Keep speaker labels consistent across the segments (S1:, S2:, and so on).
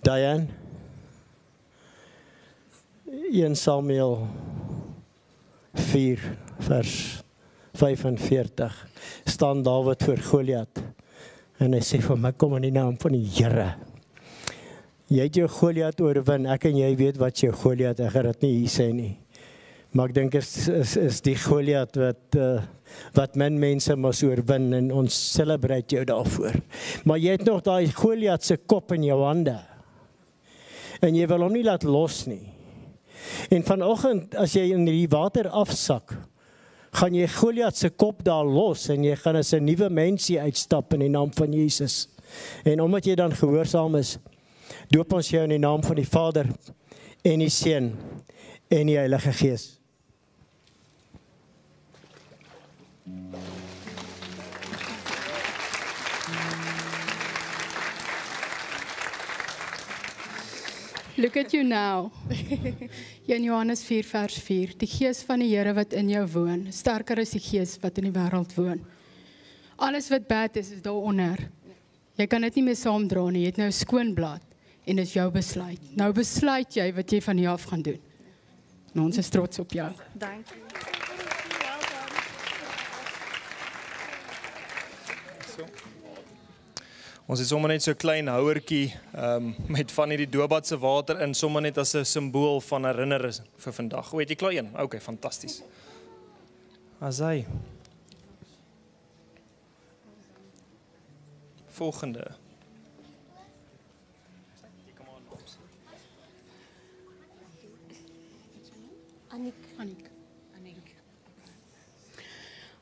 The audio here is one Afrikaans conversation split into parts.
S1: Diane, 1 Samuel 4 vers 45 staan Dawid voor Goliat en hy sê vir my, kom in die naam van die Here. Jy het jou Goliat oorwin, ek en jy weet wat jou Goliat, ek gaan dit nie hier sê nie. Maar ek dink is die Goliat wat min mense mas oorwin en ons celebrate jou daarvoor. Maar jy het nog daai Goliat se kop in jou hande. En jy wil hom nie laat los nie. En vanoggend as jy in die water afsak, gaan jy Goliat se kop daar los en jy gaan as 'n nuwe mensie uitstap in die naam van Jesus. En omdat jy dan gehoorsaam is, doop ons jou in die naam van die Vader en die Seun en die Heilige Gees.
S2: Look at you now. In Johannes 4 vers 4. Die Gees van die Here wat in jou woon, sterker as die gees wat in die wêreld woon. Alles wat bad is daaronder. Jy kan dit nie meer saamdra nie. Jy het nou 'n skoon blad en dis jou besluit. Nou besluit jy wat jy van hier af gaan doen. En ons is trots op jou.
S3: Dankie.
S4: Ons het sommer net so 'n klein houertjie met van hierdie doopbad se water in, sommer net as 'n simbool van herinnering vir vandag. O, het jy klaar een? Okay, fantasties. Asai. Volgende.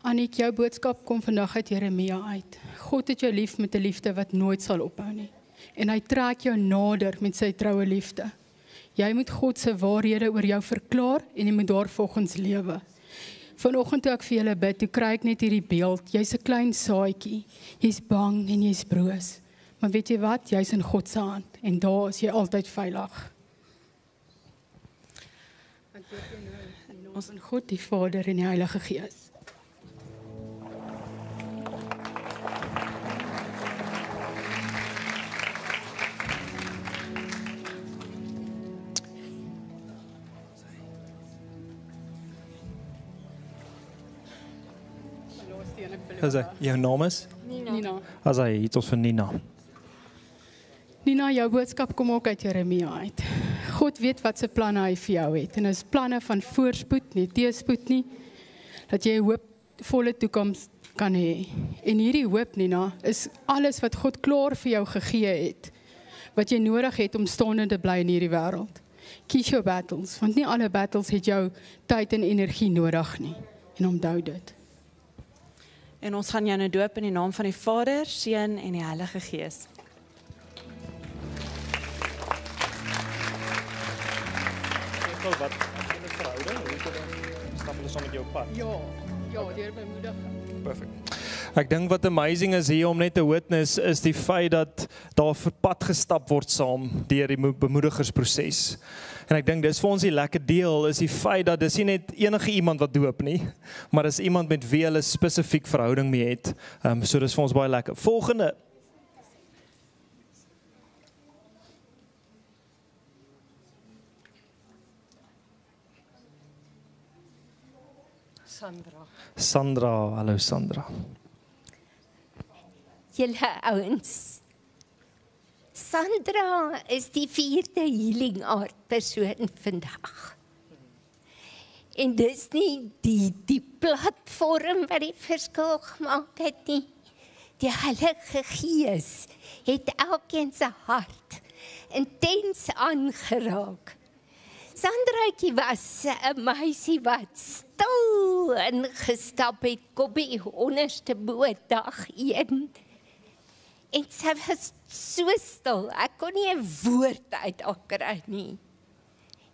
S2: Anniek, jou boodskap kom vandag uit Jeremia uit. God het jou lief met 'n liefde wat nooit sal ophou nie. En hy trek jou nader met sy troue liefde. Jy moet God se waarhede oor jou verklaar en jy moet daarvolgens lewe. Vanoggend toe ek vir julle bid, toe kry ek net hierdie beeld. Jy's 'n klein saadjie. Jy's bang en jy's broos. Maar weet jy wat? Jy's in God se hand en daar is jy altyd veilig. Ek doop jou nou in ons in God die Vader en die Heilige Gees.
S4: Jou naam is?
S2: Nina.
S4: Asai, iets ons van Nina.
S2: Nina, jou boodskap kom ook uit Jeremia uit. God weet wat se planne hy vir jou het. En is planne van voorspoed, nie teëspoed nie. Dat jy 'n hoopvolle toekoms kan hê. En hierdie hoop, Nina, is alles wat God klaar vir jou gegee het. Wat jy nodig het om staande te bly in hierdie wêreld. Kies jou battles, want nie alle battles het jou tyd en energie nodig nie. En onthou dit.
S3: En ons gaan jou nou doop in die naam van die Vader, Seun en die Heilige Gees.
S4: Wat in 'n verhouding, hoe jy dan stap hulle saam met jou pad?
S2: Ja, deur bemoediging.
S4: Perfect. Ek dink wat amazing is hier om net te witness is die feit dat daar vir pad gestap word saam deur die bemoedigersproses. En ek dink dis vir ons die lekker deel is die feit dat dis nie net enige iemand wat doop nie, maar dis iemand met wie hulle spesifiek verhouding mee het. So dis vir ons baie lekker. Volgende. Sandra, hallo Sandra.
S5: Julle ouens, Sandra is die 4de Healing Art persoon vandag. En dis nie die platform wat die verskil gemaak het nie. Die Heilige Gees het elkeen se hart intens aangeraak. Sandraatjie was 'n meisie wat stil ingestap het, koppie onderste bo dag 1. En sy was so stil, ek kon nie 'n woord uit haar kry nie.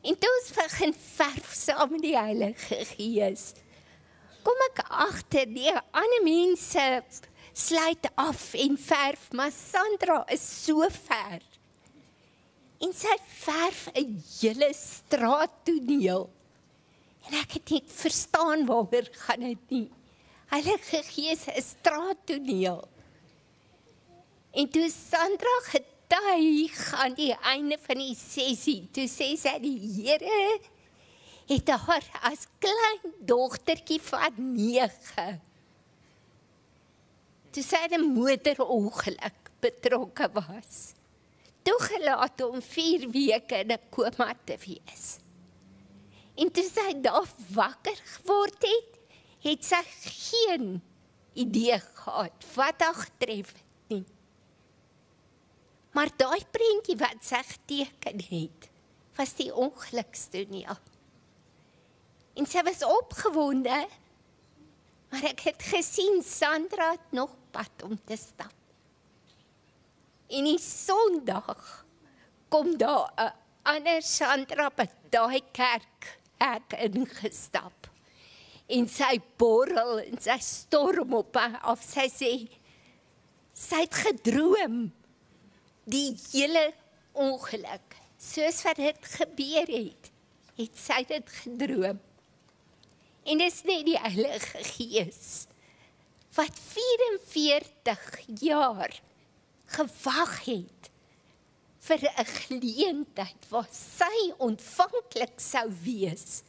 S5: En toe ons begin verf saam met die Heilige Gees, kom ek agter die ander mense sluit af en verf, maar Sandra is so ver. En sy verf 'n hele straattoneel. En ek het nie verstaan waaroor gaan dit nie. Heilige Gees is straattoneel. En toe Sandra getuig aan die einde van die sessie. Toe sê sy, die Here het haar as klein dogtertjie van 9. Toe sy in 'n motorongeluk betrokke was. Toegelaat om 4 weke in 'n koma te wees. En toe sy daar wakker geword het sy geen idee gehad wat haar getref het nie. Maar daai prentjie wat sy geteken het, was die ongelukstoneel. En sy was opgewonde, maar ek het gesien Sandra het nog pad om te stap. En die Sondag kom daar 'n ander Sandra by daai kerk ingestap. En sy borrel en sy storm op haar af. Sy sê, sy het gedroom die hele ongeluk. Soos wat dit gebeur het sy dit gedroom. En dit is net die Heilige Gees wat 44 jaar gewag het vir 'n geleentheid waar sy ontvanklik sou wees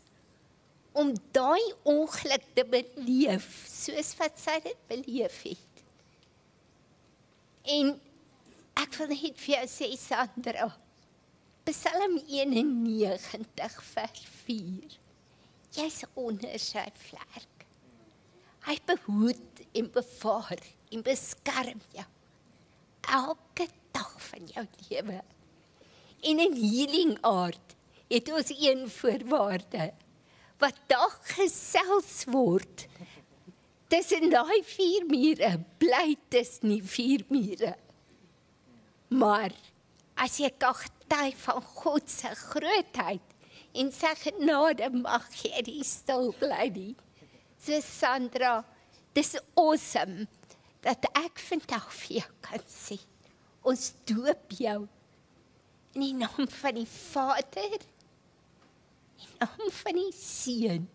S5: om daai ongeluk te beleef soos wat sy dit beleef het. En ek wil net vir jou sê, Sandra, Psalm 91 vers 4. Jy's onder sy vlerk. Hy behoed en bewaar en beskerm jou elke dag van jou lewe. En in Healing Art het ons een voorwaarde wat daar gesels word. Tussen daai 4 mure bly tussen die 4 mure. Maar as jy kan getuig van God se grootheid en sy genade, mag jy nie stil bly nie. So Sandra, dis awesome dat ek vandag vir jou kan sê, ons doop jou in die naam van die Vader, in die naam van die Seun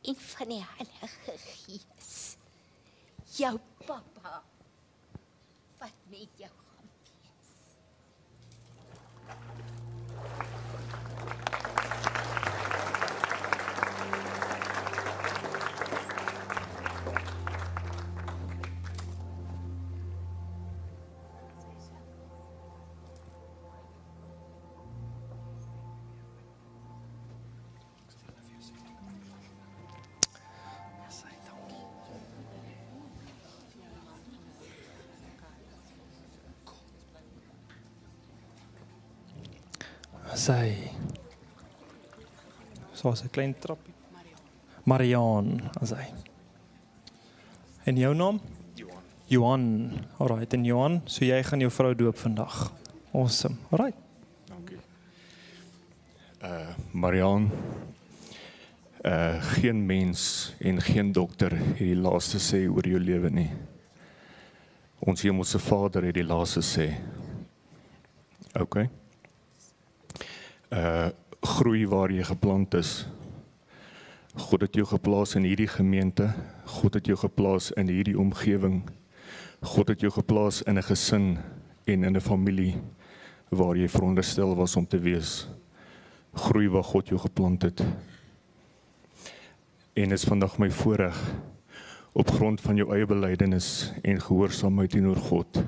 S5: en van die Heilige Gees. Jou papa, wat met jou gaan wees.
S4: Sy. Soos 'n klein trappie. Mariaan, as hy. En jou naam? Johan. Alright, en Johan, so jy gaan jou vrou doop vandag. Awesome. Alright.
S6: Dankie. Mariaan, geen mens en geen dokter het die laaste sê oor jou lewe nie. Ons hemelse Vader het die laaste sê. Okay. Groei waar jy geplant is. God het jou geplaas in hierdie gemeente. God het jou geplaas in hierdie omgewing. God het jou geplaas in 'n gesin en in 'n familie waar jy veronderstel was om te wees. Groei waar God jou geplant het. En is vandag my voorreg op grond van jou eie belydenis en gehoorsaamheid teenoor God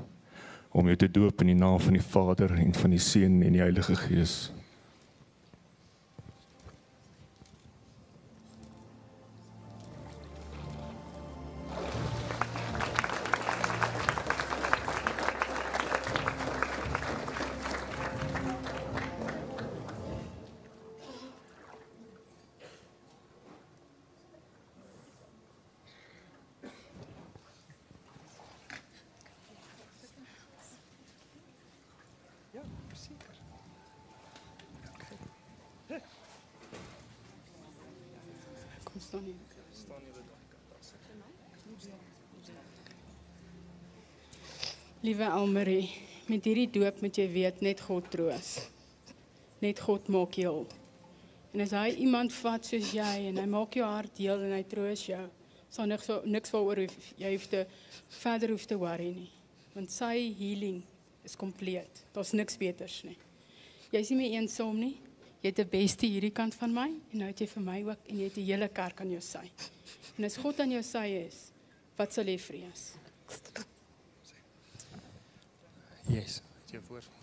S6: om jou te doop in die naam van die Vader en van die Seun en die Heilige Gees.
S2: Kom staan hier. Liewe Almarie, met hierdie doop moet jy weet, net God troos. Net God maak jou heel. En as hy iemand vat soos jy, en hy maak jou hart heel en hy troos jou, sal niks waaroor jy verder hoef te worry nie. Want sy healing is kompleet. Daar's niks beters nie. Jy is nie meer eensaam nie. Jy het 'n bestie hierdie kant van my en nou het jy vir my ook en jy het 'n hele kerk aan jou sy. En as God aan jou sy is, wat sal jy vrees?
S4: Yes, het jy voorsmaak?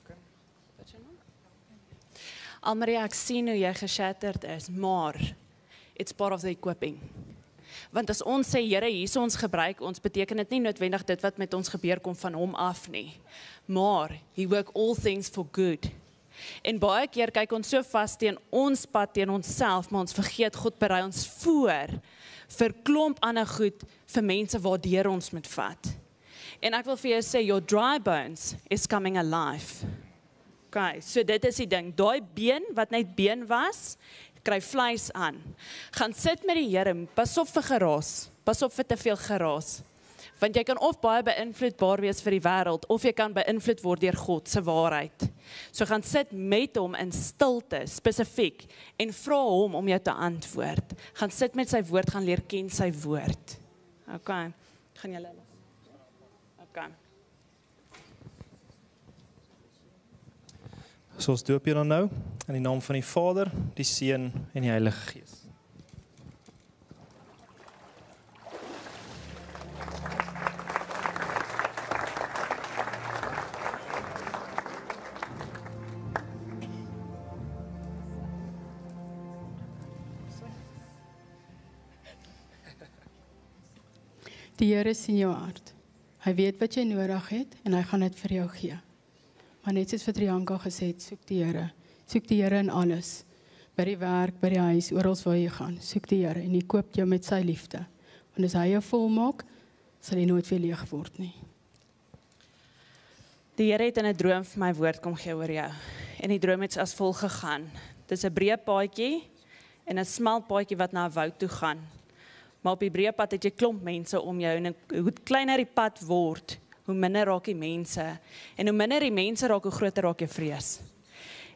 S3: Almarie, ek sien hoe jy geshattered is, maar it's part of the equipping. Want as ons sê, Here, hier is ons gebruik, ons beteken dit nie noodwendig dit wat met ons gebeur kom van hom af nie. Maar, he work all things for good. En baie keer kyk ons so vas teen ons pad, teen onsself, maar ons vergeet God berei ons voor vir klomp ander goed vir mense waardeur ons moet vat. En ek wil vir jou sê, your dry bones is coming alive. Okay, so dit is die ding, daai been wat net been was, kry vleis aan. Gaan sit met die Here, pas op vir geraas, pas op vir te veel geraas. Want jy kan of baie beïnvloedbaar wees vir die wêreld, of jy kan beïnvloed word deur God se waarheid. So gaan sit met hom in stilte, spesifiek, en vra hom om jou te antwoord. Gaan sit met sy woord, gaan leer ken sy woord. Okay, gaan julle. Okay.
S4: So ons doop jy dan nou, in die naam van die Vader, die Seun en die Heilige Gees.
S2: Die Here sien jou hart. Hy weet wat jy nodig het en hy gaan dit vir jou gee. Maar net soos wat Rianka gesê het, soek die Here. Soek die Here in alles. By die werk, by die huis, oral waar jy gaan. Soek die Here en hy koop jou met sy liefde. Want as hy jou volmaak, sal jy nooit weer leeg word nie.
S3: Die Here het in 'n droom vir my woord kom gee oor jou. En die droom het as volg gegaan. Dis 'n breë paadjie en 'n smal paadjie wat na 'n woud toe gaan. Maar op die breë pad het jy klomp mense om jou en hoe kleiner die pad word, hoe minder raak die mense. En hoe minder die mense raak, hoe groter raak jou vrees.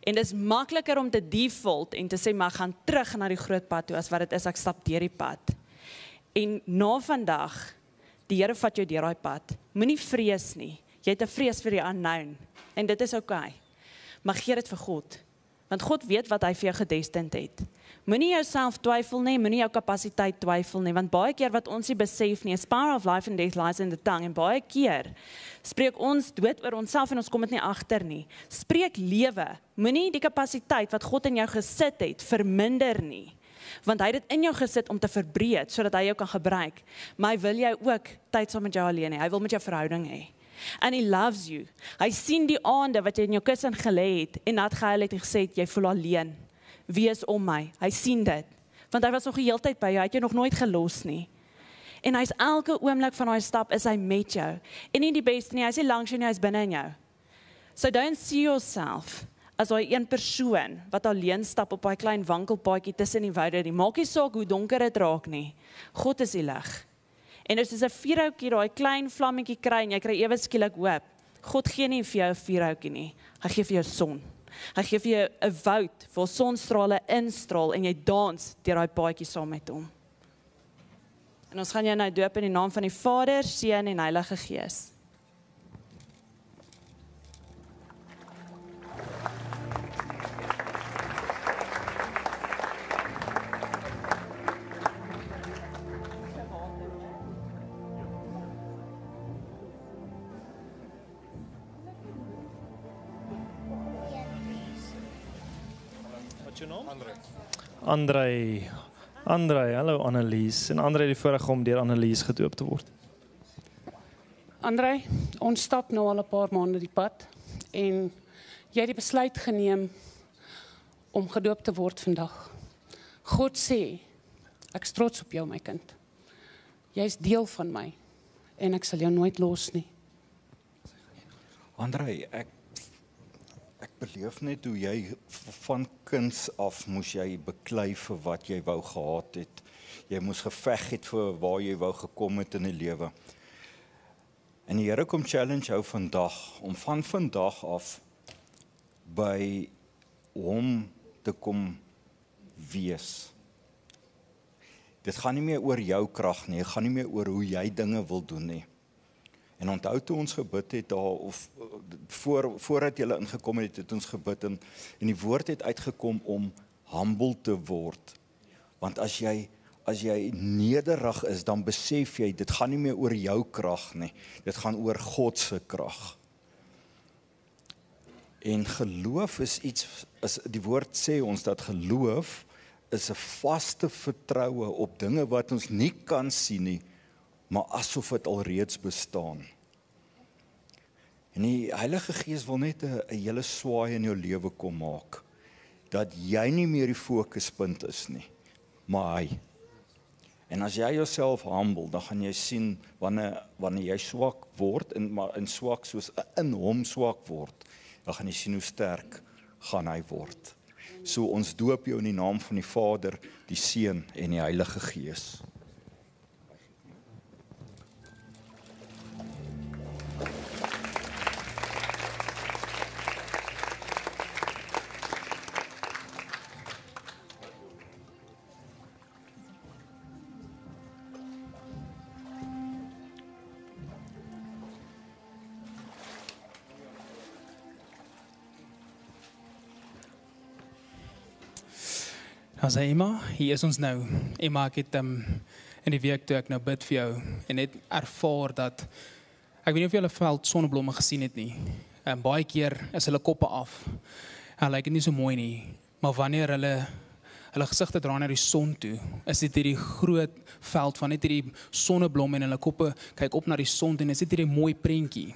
S3: En dis makliker om te default en te sê, maar gaan terug na die groot pad toe, as wat dit is, ek stap deur die pad. En na vandag, die Here vat jou deur daai pad. Moenie vrees nie. Jy het 'n vrees vir die unknown. En dit is okay. Maar gee dit vir God. Want God weet wat hy vir jou gedestined het. Moenie jouself twyfel nie, moenie jou kapasiteit twyfel nie, want baie keer wat ons nie besef nie, is power of life and death lies in the tongue, en baie keer spreek ons dood oor onsself en ons kom dit nie agter nie. Spreek lewe, moenie die kapasiteit wat God in jou gesit het, verminder nie, want hy het dit in jou gesit om te verbreed, sodat hy jou kan gebruik, maar hy wil jou ook tyd saam met jou alleen hê, hy wil met jou verhouding hê. And he loves you. Hy sien die aande wat jy in jou kussing gelê het, en dat gehuil het en gesê het, jy voel alleen. Wie is om my? Hy sien dit. Want hy was nog die hele tyd by jou, hy het jou nog nooit gelos nie. En hy's elke oomblik van daai stap is hy met jou. En nie die beste nie, hy's nie langs jou nie, hy's binne in jou. So don't see yourself as daai een persoon wat alleen stap op daai klein wankelpaadjie tussen die woude nie. Maak nie saak hoe donker dit raak nie. God is die lig. En as 'n vuurhoutjie daai klein vlammetjie kry en jy kry ewe skielik hoop. God gee nie vir jou 'n vuurhoutjie nie. Hy gee vir jou son. Hy gee vir jou 'n woud waar sonstrale instraal en jy dans deur daai paadjie saam met hom. En ons gaan jou nou doop in die naam van die Vader, Seun en Heilige Gees.
S4: Andrei, hallo Annelies. En Andrei het die voorreg om deur Annelies gedoop te word.
S7: Andrei, ons stap nou al 'n paar maande die pad en jy het die besluit geneem om gedoop te word vandag. God sê, ek is trots op jou my kind. Jy is deel van my en ek sal jou nooit los nie.
S8: Andrei, ek beleef net hoe jy van kinds af moes jy beklei vir wat jy wou gehad het. Jy moes geveg het vir waar jy wou gekom het in die lewe. En die Here kom challenge jou vandag, om van vandag af by hom te kom wees. Dit gaan nie meer oor jou krag nie, dit gaan nie meer oor hoe jy dinge wil doen nie. En onthou toe ons gebid het daar, of voordat julle ingekom het ons gebid, en die woord het uitgekom om humble te word. Want as jy nederig is, dan besef jy, dit gaan nie meer oor jou krag nie, dit gaan oor God se krag. En geloof is iets, die woord sê ons dat geloof is 'n vaste vertroue op dinge wat ons nie kan sien nie, maar asof dit alreeds bestaan. En die Heilige Gees wil net 'n hele swaai in jou lewe kom maak, dat jy nie meer die fokuspunt is nie, maar hy. En as jy jouself humble, dan gaan jy sien, wanneer jy swak word, en swak soos in hom swak word, dan gaan jy sien hoe sterk gaan hy word. So ons doop jou in die naam van die Vader, die Seun en die Heilige Gees.
S9: Nou sê Emma, hier is ons nou. Emma, ek het in die week toe ek nou bid vir jou en net ervaar dat, ek weet nie of jy hulle veld sonneblomme gesien het nie. Baie keer is hulle koppe af. Hulle lyk nie so mooi nie, maar wanneer hulle gesigte draai na die son toe, is dit hierdie groot veld van net hierdie sonneblomme en hulle koppe kyk op na die son en is dit hierdie mooi prentjie.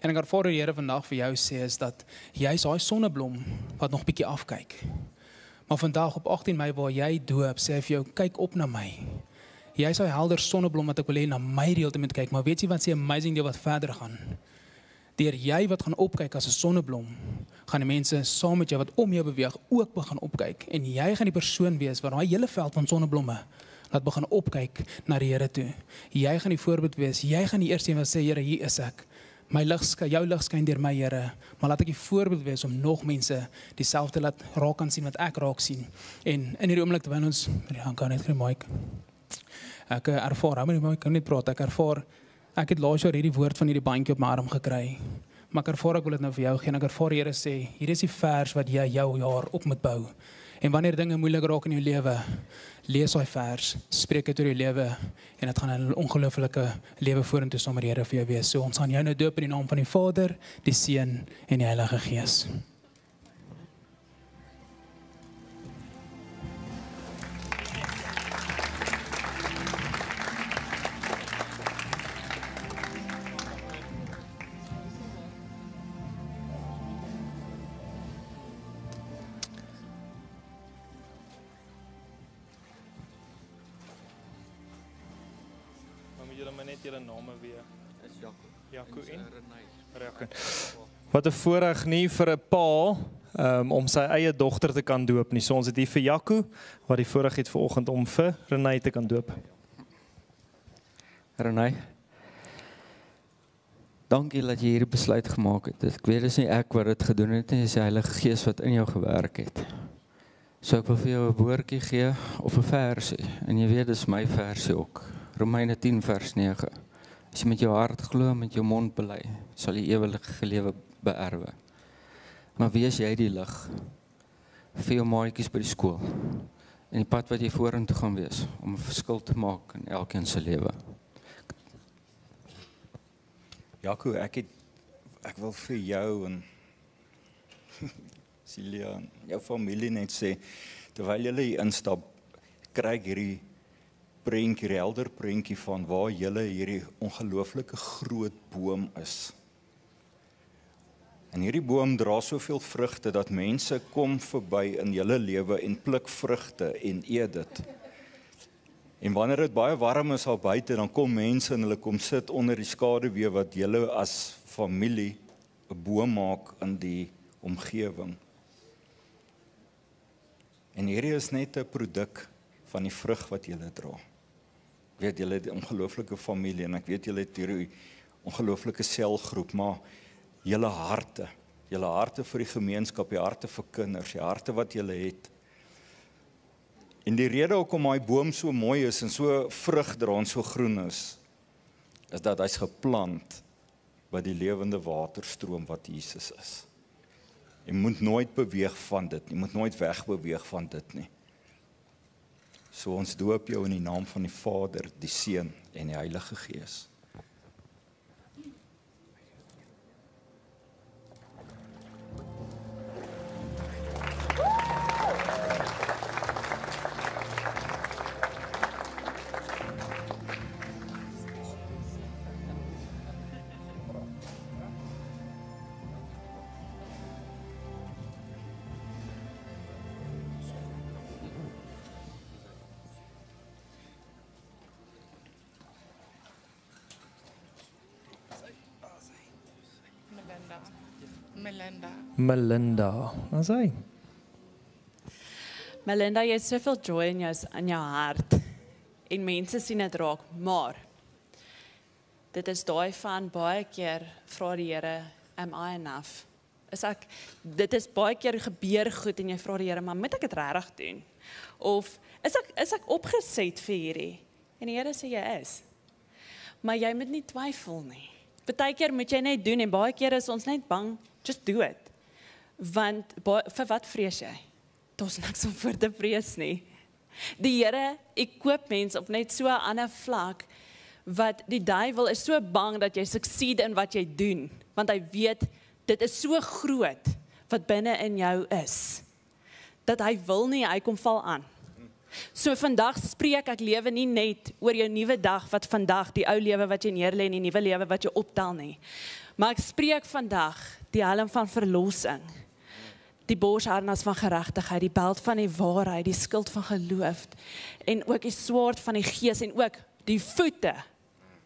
S9: En ek ervaar die Here vandag vir jou sê is dat jy is daai sonneblom wat nog bietjie afkyk. Maar vandag op 18 Mei waar jy doop, sê hy vir jou, kyk op na my. Jy is daai helder sonneblom wat ek wil hê na my reëlte moet kyk, maar weet jy wat sê amazing deel wat verder gaan? Deur jy wat gaan opkyk as 'n sonneblom, gaan die mense saam met jou wat om jou beweeg ook begin opkyk. En jy gaan die persoon wees wat daai hele veld van sonneblomme laat begin opkyk na die Here toe. Jy gaan die voorbeeld wees, jy gaan die eerste een wat sê, Here, hier is ek. My lig skyn, jou lig skyn deur my, Here, maar laat ek die voorbeeld wees om nog mense dieselfde laat raak kan sien wat ek raak sien. En in hierdie oomblik terwyl ons, ja, kan net geen mic. Ek ervaar, hou my die mic, kan net praat, ek het laas jaar hierdie woord van hierdie bandjie op my arm gekry, maar ek ervaar ek wil dit nou vir jou gee, en ek ervaar die Here sê, hier is die vers wat jy jou jaar op moet bou. En wanneer dinge moeilik raak in jou lewe, lees daai vers, spreek dit oor jou lewe en dit gaan 'n ongelooflike lewe vorentoe saam met die Here vir jou wees. So ons gaan jou nou doop in die naam van die Vader, die Seun en die Heilige Gees.
S4: Julle name weer. Is Jaco en Renai. Wat 'n voorreg nie vir 'n pa om sy eie dogter te kan doop nie. So ons het hier vir Jaco wat die voorreg het vanoggend om vir Renai te kan doop.
S10: Renai. Dankie dat jy hierdie besluit gemaak het. Ek weet dis nie ek wat dit gedoen het nie, dis die Heilige Gees wat in jou gewerk het. So ek wil vir jou 'n woordjie gee of 'n versie. En jy weet dis my versie ook. Romeine 10 vers 9. As jy met jou hart glo en met jou mond bely, sal jy ewige lewe beerwe. Maar wees jy die lig vir jou maatjies by die skool en die pad wat jy vorentoe gaan wees om 'n verskil te maak in elkeen se lewe.
S8: Jaco, ek wil vir jou en Celia en jou familie net sê, terwyl julle hier instap, kry ek hierdie prentjie, helder prentjie van waar julle hierdie ongelooflike groot boom is. En hierdie boom dra soveel vrugte dat mense kom verby in julle lewe en pluk vrugte en eet dit. En wanneer dit baie warm is al buite, dan kom mense en hulle kom sit onder die skaduwee wat julle as familie 'n boom maak in die omgewing. En hierdie is net 'n produk van die vrug wat julle dra. Ek weet julle het 'n ongelooflike familie en ek weet julle het hierdie ongelooflike selgroep, maar julle harte vir die gemeenskap, die harte vir kinders, die harte wat julle het. En die rede hoekom hy boom so mooi is en so vrug dra en so groen is dat hy's geplant wat die lewende waterstroom wat Jesus is. Jy moet nooit beweeg van dit, jy moet nooit wegbeweeg van dit nie. So ons doop jou in die naam van die Vader, die Seun en die Heilige Gees.
S4: Melinda. Wat sê?
S3: Melinda, jy het soveel joy in jou hart en mense sien dit raak, maar dit is daai van baie keer vra die Here, am I enough? Dit is baie keer gebeur goed en jy vra die Here, maar moet ek dit regtig doen? Of is ek opgeset vir hierdie? En die Here sê jy is. Maar jy moet nie twyfel nie. Partykeer moet jy net doen en baie keer is ons net bang, just do it. Want vir wat vrees jy? Daar's niks om voor te vrees nie. Die Here, ek koop mense op net so 'n ander vlak, wat die duiwel is so bang dat jy succeed in wat jy doen, want hy weet, dit is so groot, wat binne in jou is, dat hy wil nie, hy kom val aan. So vandag spreek ek lewe nie net oor jou nuwe dag, wat vandag, die ou lewe wat jy neerlê en die nuwe lewe wat jy optel nie. Maar ek spreek vandag die helm van verlossing, die borsharnas van geregtigheid, die beld van die waarheid, die skild van geloof, en ook die swaard van die gees, en ook die voete,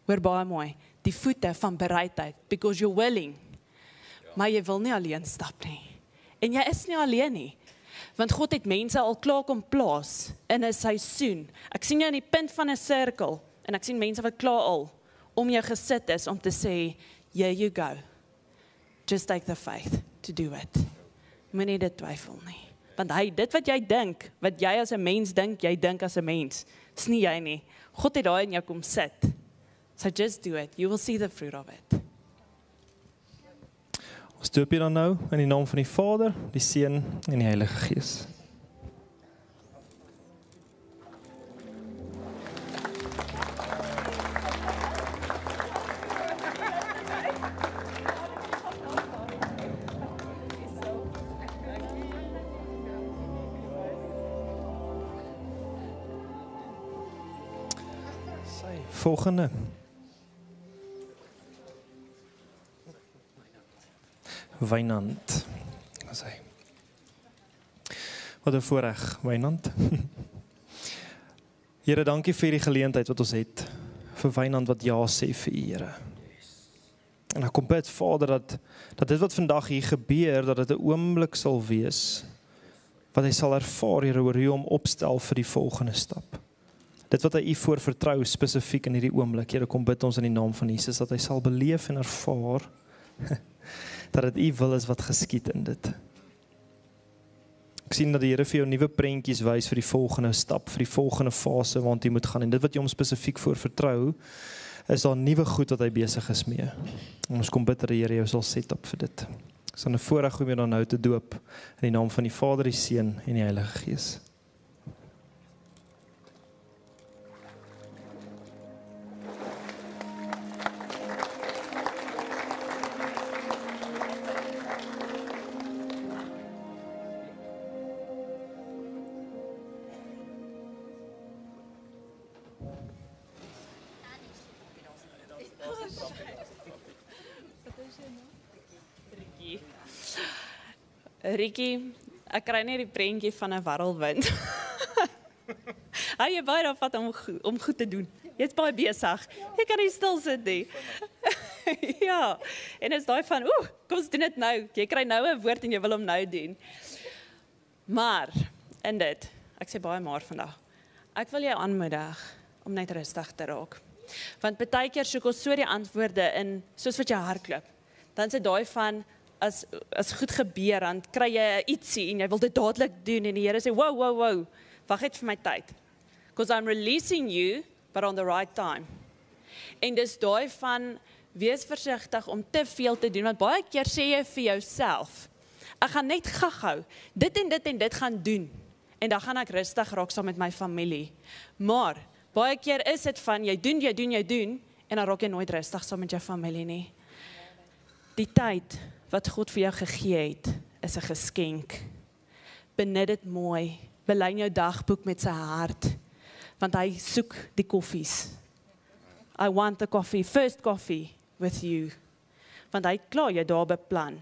S3: hoor baie mooi, die voete van bereidheid, because you're willing, maar jy wil nie alleen stap nie, en jy is nie alleen nie, want God het mense al klaar kom plaas, in 'n seisoen, ek sien jou in die punt van 'n sirkel, en ek sien mense wat klaar al, om jou gesit is, om te sê, here you go, just take the faith, to do it, moenie dit twyfel nie, want dit wat jy dink, wat jy as 'n mens dink, jy dink as 'n mens, is nie jy nie, God het daar in jou kom sit, so just do it, you will see the fruit of it.
S4: Ons doop hier dan nou, in die naam van die Vader, die Seun en die Heilige Gees. Volgende. Wynand. Wat 'n voorreg, Wynand. Here, dankie vir die geleentheid wat ons het, vir Wynand wat ja sê vir U, Here. En ek kom bid, Vader, dat dit wat vandag hier gebeur, dat dit 'n oomblik sal wees, wat hy sal ervaar, Here, oor U hom opstel vir die volgende stap. Dit wat hy U voor vertrou, spesifiek in hierdie oomblik, Here, kom bid ons in die naam van Jesus, dat hy sal beleef en ervaar, dat dit U wil is wat geskied in dit. Ek sien dat die Here vir jou nuwe prentjies wys vir die volgende stap, vir die volgende fase waant jy moet gaan, en dit wat jy hom spesifiek voor vertrou, is daar nuwe goed wat hy besig is mee. En ons kom bid dat die Here jou sal set op vir dit. Dit is 'n voorreg om jou dan nou te doop, in die naam van die Vader, die Seun en die Heilige Gees.
S3: Ricky, ek kry net die prentjie van 'n warrelwind. Hy het baie daarvan om goed te doen. Jy's baie besig. Jy kan nie stil sit nie. Ja, en is daai van, kom ons doen dit nou. Jy kry nou 'n woord en jy wil hom nou doen. Maar, in dit, ek sê baie maar vandag, ek wil jou aanmoedig om net rustig te raak. Want baie keer soek ons so die antwoorde in, soos wat jy hardloop. Dan is dit daai van, as goed gebeur, dan kry jy ietsie en jy wil dit dadelik doen en die Here sê, wow, wag net vir my tyd. Because I'm releasing you, but on the right time. En dis daai van, wees versigtig om te veel te doen, want baie keer sê jy vir jouself, ek gaan net gaghou, dit en dit gaan doen, en dan gaan ek rustig raak saam met my familie. Maar, baie keer is dit van, jy doen, en dan raak jy nooit rustig saam met jou familie nie. Die tyd wat God vir jou gegee het, is 'n geskenk. Benut dit mooi, belyn jou dagboek met sy hart, want hy soek die koffies. I want the coffee, first coffee with you. Want hy het klaar jou daar beplan.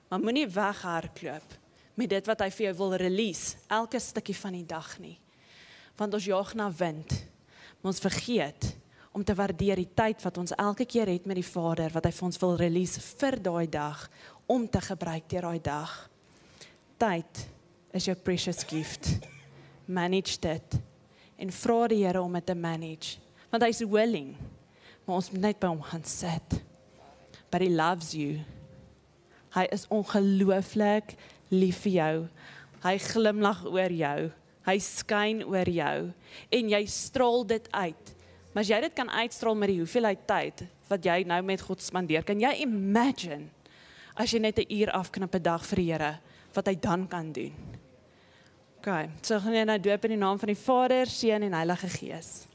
S3: Maar moenie weghardloop met dit wat hy vir jou wil release, elke stukkie van die dag nie. Want ons jaag na wind, maar ons vergeet om te waardeer die tyd wat ons elke keer het met die Vader, wat hy vir ons wil release vir daai dag, om te gebruik deur daai dag. Tyd is jou precious gift. Manage dit. En vra die Here om dit te manage. Want hy is willing. Maar ons moet net by hom gaan sit. But he loves you. Hy is ongelooflik lief vir jou. Hy glimlag oor jou. Hy skyn oor jou. En jy straal dit uit. Maar as jy dit kan uitstraal met die hoeveelheid tyd wat jy nou met God spandeer, kan jy imagine as jy net 'n uur afknip 'n dag vir die Here, wat hy dan kan doen. Okay, so gaan jy nou doop in die naam van die Vader, Seun en Heilige Gees.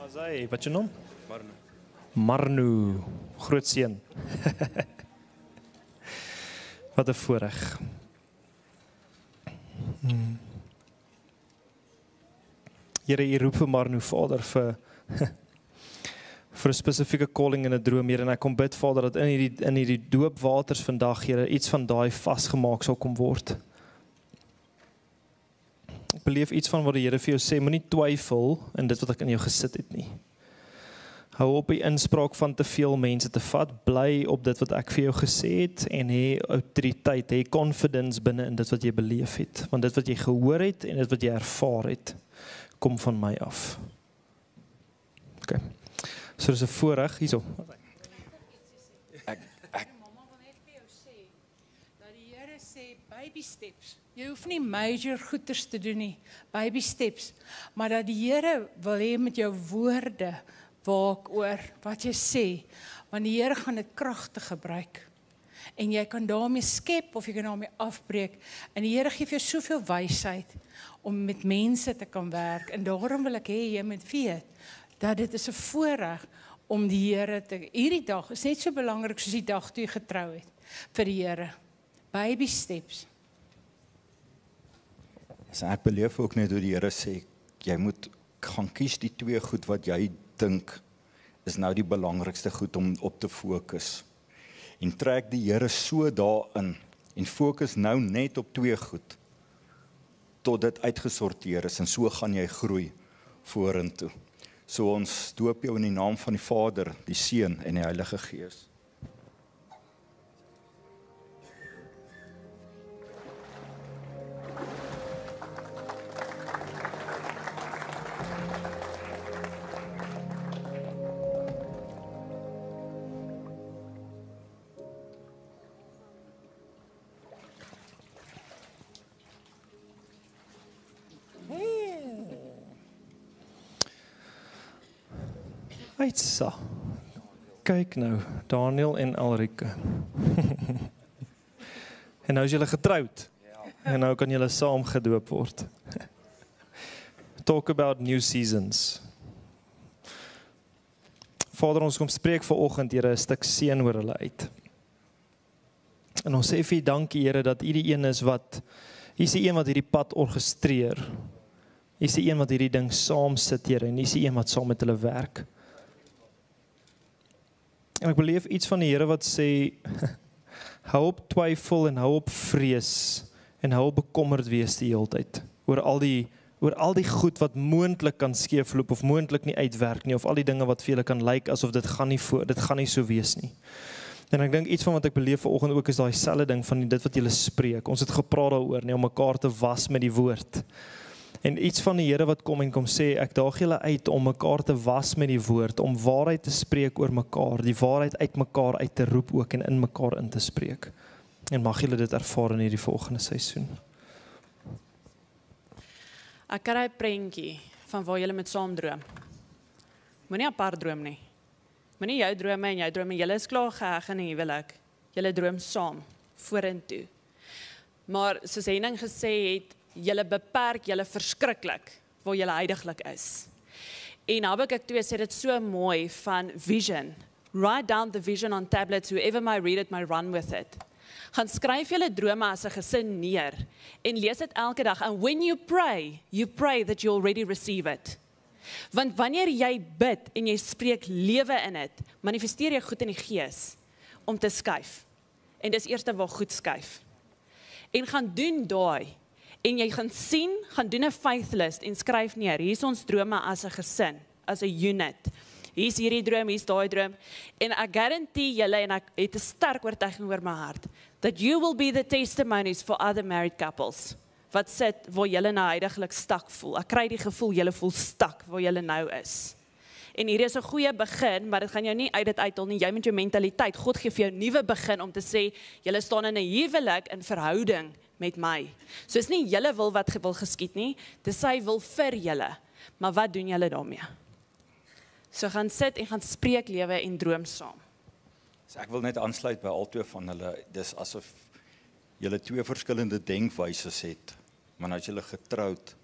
S4: Azai, wat je noem? Marnu, groot seun. Wat 'n voorreg. Here, U roep vir Marnu, Vader, vir 'n spesifieke calling in 'n droom, Here, en ek kom bid, Vader, dat in hierdie doopwaters vandag, Here, iets van daai vasgemaak sal kom word. Ek beleef iets van wat die Here vir jou sê, moenie twyfel in dit wat ek in jou gesit het nie. Hou op die inspraak van te veel mense te vat, bly op dit wat ek vir jou gesê het en hê autoriteit, hê confidence binne in dit wat jy beleef het, want dit wat jy gehoor het en dit wat jy ervaar het, kom van my af. Okay. So dis 'n voorreg hierso.
S11: Mamma wil net vir jou sê dat die Here sê baby steps. Jy hoef nie major goeders te doen nie, baby steps, maar dat die Here wil hê met jou woorde waak oor wat jy sê, want die Here gaan dit kragtig gebruik. En jy kan daarmee skep of jy kan daarmee afbreek. En die Here gee vir jou soveel wysheid om met mense te kan werk. En daarom wil ek hê jy moet weet dat dit is 'n voorreg om die Here te. Hierdie dag is net so belangrik soos die dag toe jy getrou het vir die Here. Baby steps.
S8: So ek beleef ook net hoe die Here sê, jy moet gaan kies die twee goed wat jy dink is nou die belangrikste goed om op te fokus. En trek die Here so daarin en fokus nou net op twee goed tot dit uitgesorteer is en so gaan jy groei vorentoe. So ons doop jou in die naam van die Vader, die Seun en die Heilige Gees.
S4: Uitsa. Kyk nou, Daniel en Elrike. En nou is julle getroud. En nou kan julle saam gedoop word. Talk about new seasons. Vader, ons kom spreek vanoggend, Here, 'n stuk seën oor hulle uit. En ons sê vir U dankie, Here, dat U die een is wat, U is die een wat hierdie pad orkestreer. U is die een wat hierdie ding saam sit, Here, en U is die een wat saam met hulle werk. En ek beleef iets van die Here wat sê, hou op twyfel en hou op vrees en hou op bekommerd wees die hele tyd oor oor al die goed wat moontlik kan skeefloop of moontlik nie uitwerk nie, of al die dinge wat vir julle kan lyk asof dit gaan nie so wees nie. En ek dink iets van wat ek beleef vanoggend ook is daai selfde ding van dit wat julle spreek. Ons het gepraat daaroor, om mekaar te was met die woord. En iets van die Here wat kom sê, ek daag julle uit om mekaar te was met die woord, om waarheid te spreek oor mekaar, die waarheid uit mekaar uit te roep ook en in mekaar in te spreek. En mag julle dit ervaar in hierdie volgende seisoen.
S3: Ek kry 'n prentjie van waar julle met saam droom. Moenie apart droom nie. Moenie jou drome en jou drome, julle is klaar geheg in die huwelik. Julle droom saam, vorentoe. Maar soos Henning gesê het, julle beperk julle verskriklik waar julle heiliglik is. En Habakuk 2 sê dit so mooi van vision. Write down the vision on tablets, whoever may read it may run with it. Gaan skryf julle drome as 'n gesin neer en lees dit elke dag. And when you pray that you already receive it. Want wanneer jy bid en jy spreek lewe in dit, manifesteer jy goed in die gees om te skuif. En dis eerste waar goed skuif. En gaan doen daai. En jy gaan sien, gaan doen 'n faith list en skryf neer. Hier is ons drome as 'n gesin, as 'n unit. Hier is hierdie droom, hier is daai droom. En ek garandeer julle, en ek het 'n sterk oortuiging oor my hart, that you will be the testimonies for other married couples. Wat sit waar julle nou heiliglik stak voel. Ek kry die gevoel julle voel stak waar julle nou is. En hier is 'n goeie begin, maar dit gaan jou nie uit dit uithaal nie. Jy met jou mentaliteit. God gee vir jou 'n nuwe begin om te sê, julle staan in 'n huwelik in verhouding met my. So is nie julle wil wat wil geskied nie, dis sy wil vir julle. Maar wat doen julle daarmee? So gaan sit en gaan spreek lewe en droom saam.
S8: So ek wil net aansluit by albei van hulle. Dis asof julle twee verskillende denkwyses het, maar nou is julle getroud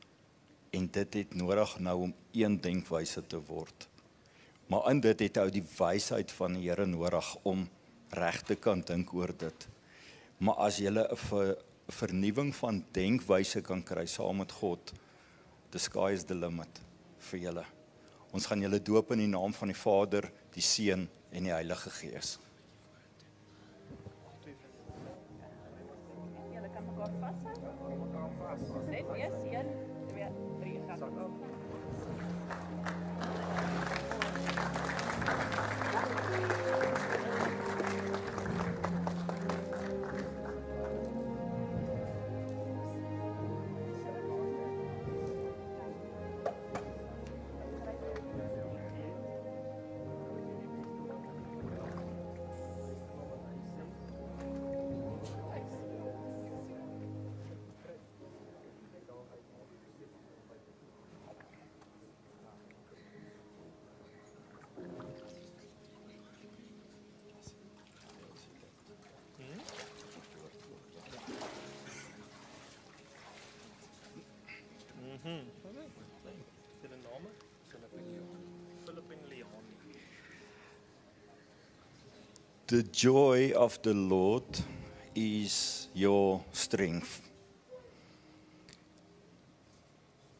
S8: en dit het nodig nou om een denkwyse te word. Maar in dit het ou die wysheid van die Here nodig om reg te kan dink oor dit. Maar as julle 'n vernuwing van denkwyse kan kry saam met God, the sky is the limit vir julle. Ons gaan julle doop in die naam van die Vader, die Seun en die Heilige Gees.
S3: Julle kan mekaar vashou. Net wees 1, 2, 3 gaan.
S8: The joy of the Lord is your strength.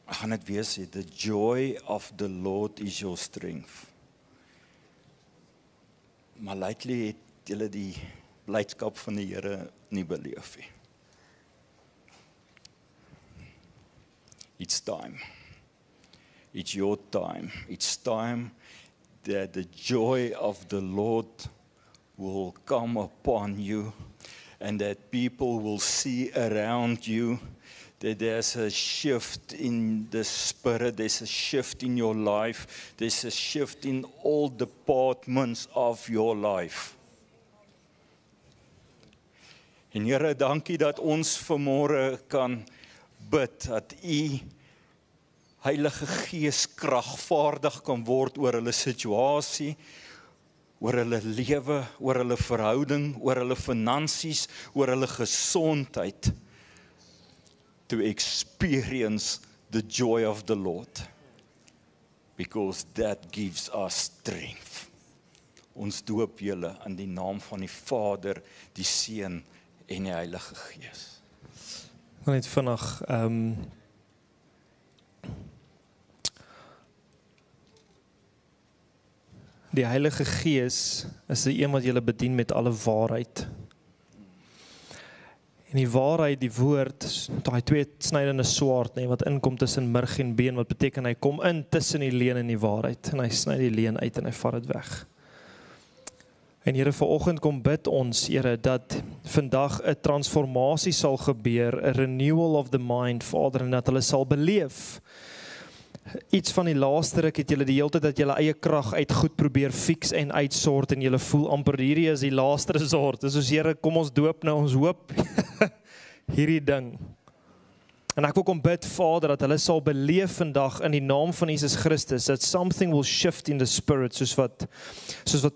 S8: Ek gaan dit weer sê, the joy of the Lord is your strength. Maar lately het julle die blydskap van die Here nie beleef nie. It's time. It's your time. It's time that the joy of the Lord will come upon you and that people will see around you that there's a shift in the spirit, there's a shift in your life, there's a shift in all departments of your life. En Here, dankie dat ons vanmôre kan bid dat U Heilige Gees kragvaardig kan word oor hulle situasie, oor hulle lewe, oor hulle verhouding, oor hulle finansies, oor hulle gesondheid, to experience the joy of the Lord, because that gives us strength. Ons doop julle in die naam van die Vader, die Seun en die Heilige Gees.
S4: Ek wil net vinnig die Heilige Gees is die een wat julle bedien met alle waarheid. En die waarheid, die woord, daai twee snydende swaard, wat inkom tussen murg en been, wat beteken hy kom in tussen die leuen en die waarheid, en hy sny die leuen uit en hy vat dit weg. En Here, vanoggend kom bid ons, Here, dat vandag 'n transformasie sal gebeur, 'n renewal of the mind, Vader, en dat hulle sal beleef. Iets van die laaste ruk het julle die hele tyd dat julle eie krag uit goed probeer fix en uitsort en julle voel amper hierdie is die laaste resort. Dis soos Here, kom ons doop nou ons hoop hierdie ding. En ek wil kom bid, Vader, dat hulle sal beleef vandag in die naam van Jesus Christus, that something will shift in the spirit, soos wat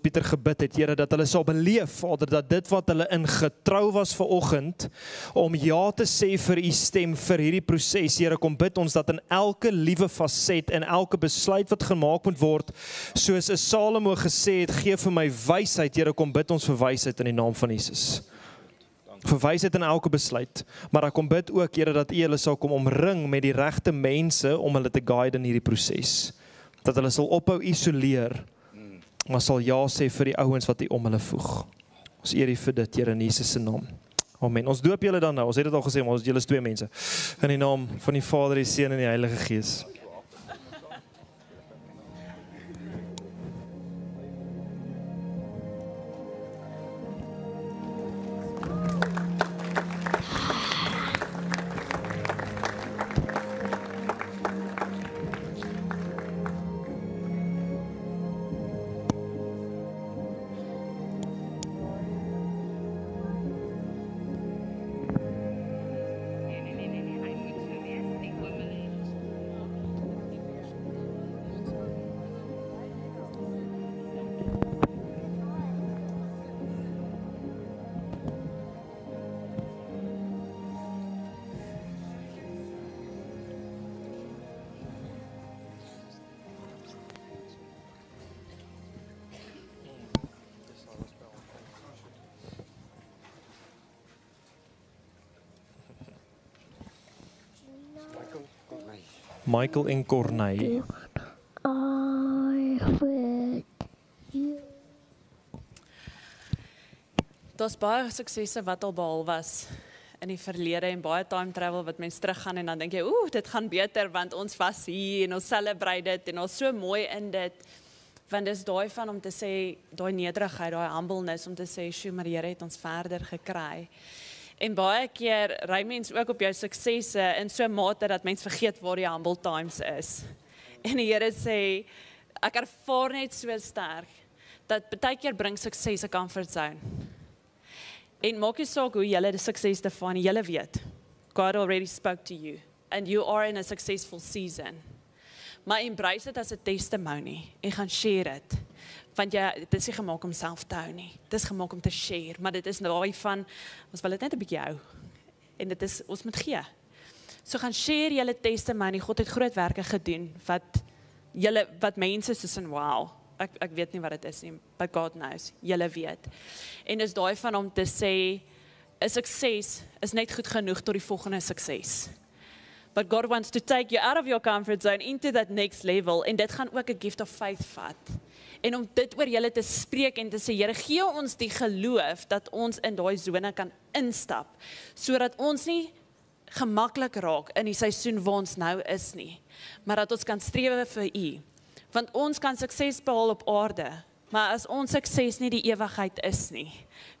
S4: Pieter gebid het, Here, dat hulle sal beleef, Vader, dat dit wat hulle in getrou was vanoggend, om ja te sê vir u stem, vir hierdie proses, Here, kom bid ons, dat in elke liewe faset, en elke besluit wat gemaak moet word, soos Salomo gesê het, gee vir my wysheid, Here, kom bid ons vir wysheid in die naam van Jesus. Vir wysheid in elke besluit, maar ek kom bid ook, Here, dat u hulle sal kom omring met die regte mense om hulle te guide in hierdie proses. Dat hulle sal ophou isoleer, maar sal ja sê vir die ouens wat u om hulle voeg. Ons eer u vir dit, Here, in Jesus se naam. Amen. Ons doop julle dan nou. Ons het dit al gesê, maar ons julle is twee mense. In die naam van die Vader, die Seun en die Heilige Gees. Michael en Corneille.
S3: Daar's baie suksesse wat al behaal was in die verlede en baie time travel wat mense teruggaan en dan dink jy, dit gaan beter want ons was hier en ons celebrate dit en ons so mooi in dit. Want dis daai van om te sê, daai nederigheid, daai humbleness om te sê, "Sjoe, maar die Here het ons verder gekry." En baie keer ry mens ook op jou suksesse in so 'n mate dat mens vergeet waar die humble times is. En die Here sê, ek ervaar net so sterk dat baie keer bring sukses 'n comfort zone. En maak nie saak hoe julle die sukses define, julle weet. God already spoke to you and you are in a successful season. Maar embrace dit as 'n testimony en gaan share dit. Want dit is nie gemaak om self te hou nie. Dit is gemaak om te share, maar dit is daai van, ons wil dit net 'n bietjie hou. En dit is, ons moet gee. So gaan share julle testimony, God het groot werke gedoen, wat mense soos in wow, ek weet nie wat dit is nie, but God knows, julle weet. En dis daai van om te sê, 'n sukses is net goed genoeg tot die volgende sukses. But God wants to take you out of your comfort zone into that next level, en dit gaan ook 'n gift of faith vat. En om dit oor julle te spreek en te sê, Here, gee ons die geloof dat ons in daai sone kan instap, sodat ons nie gemaklik raak in die seisoen waar ons nou is nie, maar dat ons kan strewe vir U. Want ons kan sukses behaal op aarde, maar as ons sukses nie die ewigheid is nie,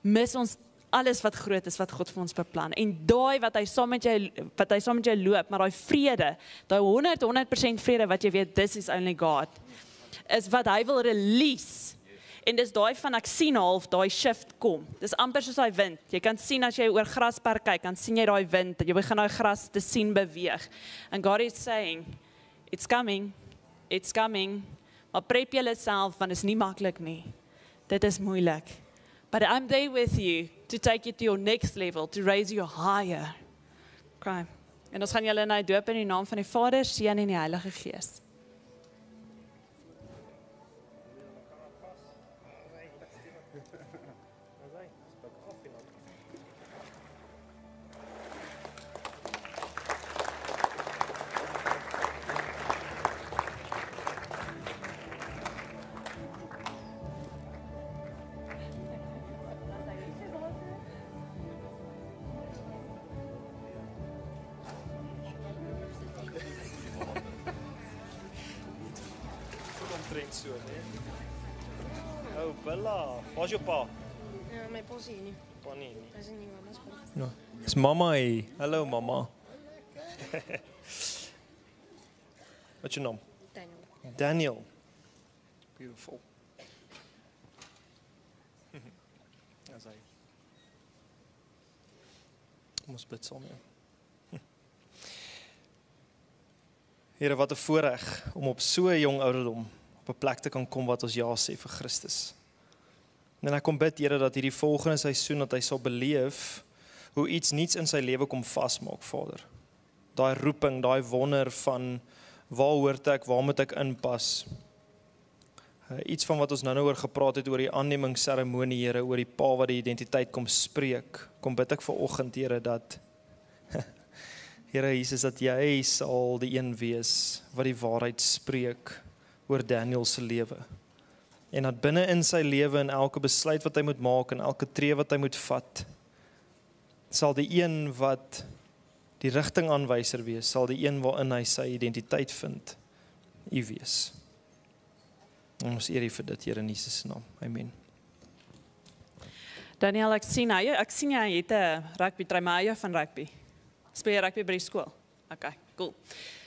S3: mis ons alles wat groot is wat God vir ons beplan. En daai wat hy saam met jou loop, maar daai vrede, daai 100% vrede wat jy weet, this is only God, is wat hy wil release. En dis daai van ek sien half daai shift kom. Dis amper soos daai wind. Jy kan sien as jy oor grasperk kyk, dan sien jy daai wind, jy begin daai gras te sien beweeg. And God is saying, it's coming. Maar prep julleself, want is nie maklik nie. Dit is moeilik. But I'm there with you to take you to your next level, to raise you higher. Okay. En ons gaan julle nou doop in die naam van die Vader, Seun en die Heilige Gees.
S4: so, né? Oh, Bella, waar's jou pa?
S12: Ja, my pa sien nie.
S4: Pa nie.
S12: Hy sien nie wat ons pa.
S4: No. Dis mamma hier. Hallo mamma. What's your name?
S12: Daniel.
S4: Daniel. Beautiful. As hy. Ons bid saam. Here, wat 'n voorreg om op so 'n jong ouderdom op 'n plek te kan kom wat ons ja sê vir Christus. En ek kom bid, Here, dat hierdie volgende seisoen dat hy sal beleef hoe iets niets in sy lewe kom vasmaak, Vader. Daai roeping, daai wonder van waar hoort ek, waar moet ek inpas? Iets van wat ons nou oor gepraat het oor die aannemingsseremonie, Here, oor die pa wat die identiteit kom spreek. Kom bid ek vanoggend, Here, dat Here Jesus, dat jy sal die een wees wat die waarheid spreek oor Daniel se lewe. En dat binne in sy lewe en elke besluit wat hy moet maak en elke tree wat hy moet vat, sal die een wat die rigtingaanwyser wees, sal die een waarin hy sy identiteit vind, U wees. En ons eer U vir dit, Here, in Jesus se naam. Amen.
S3: Daniel, ek sien jy het 'n rugby trui, maar jy van rugby. Speel jy rugby by die skool? Okay, cool.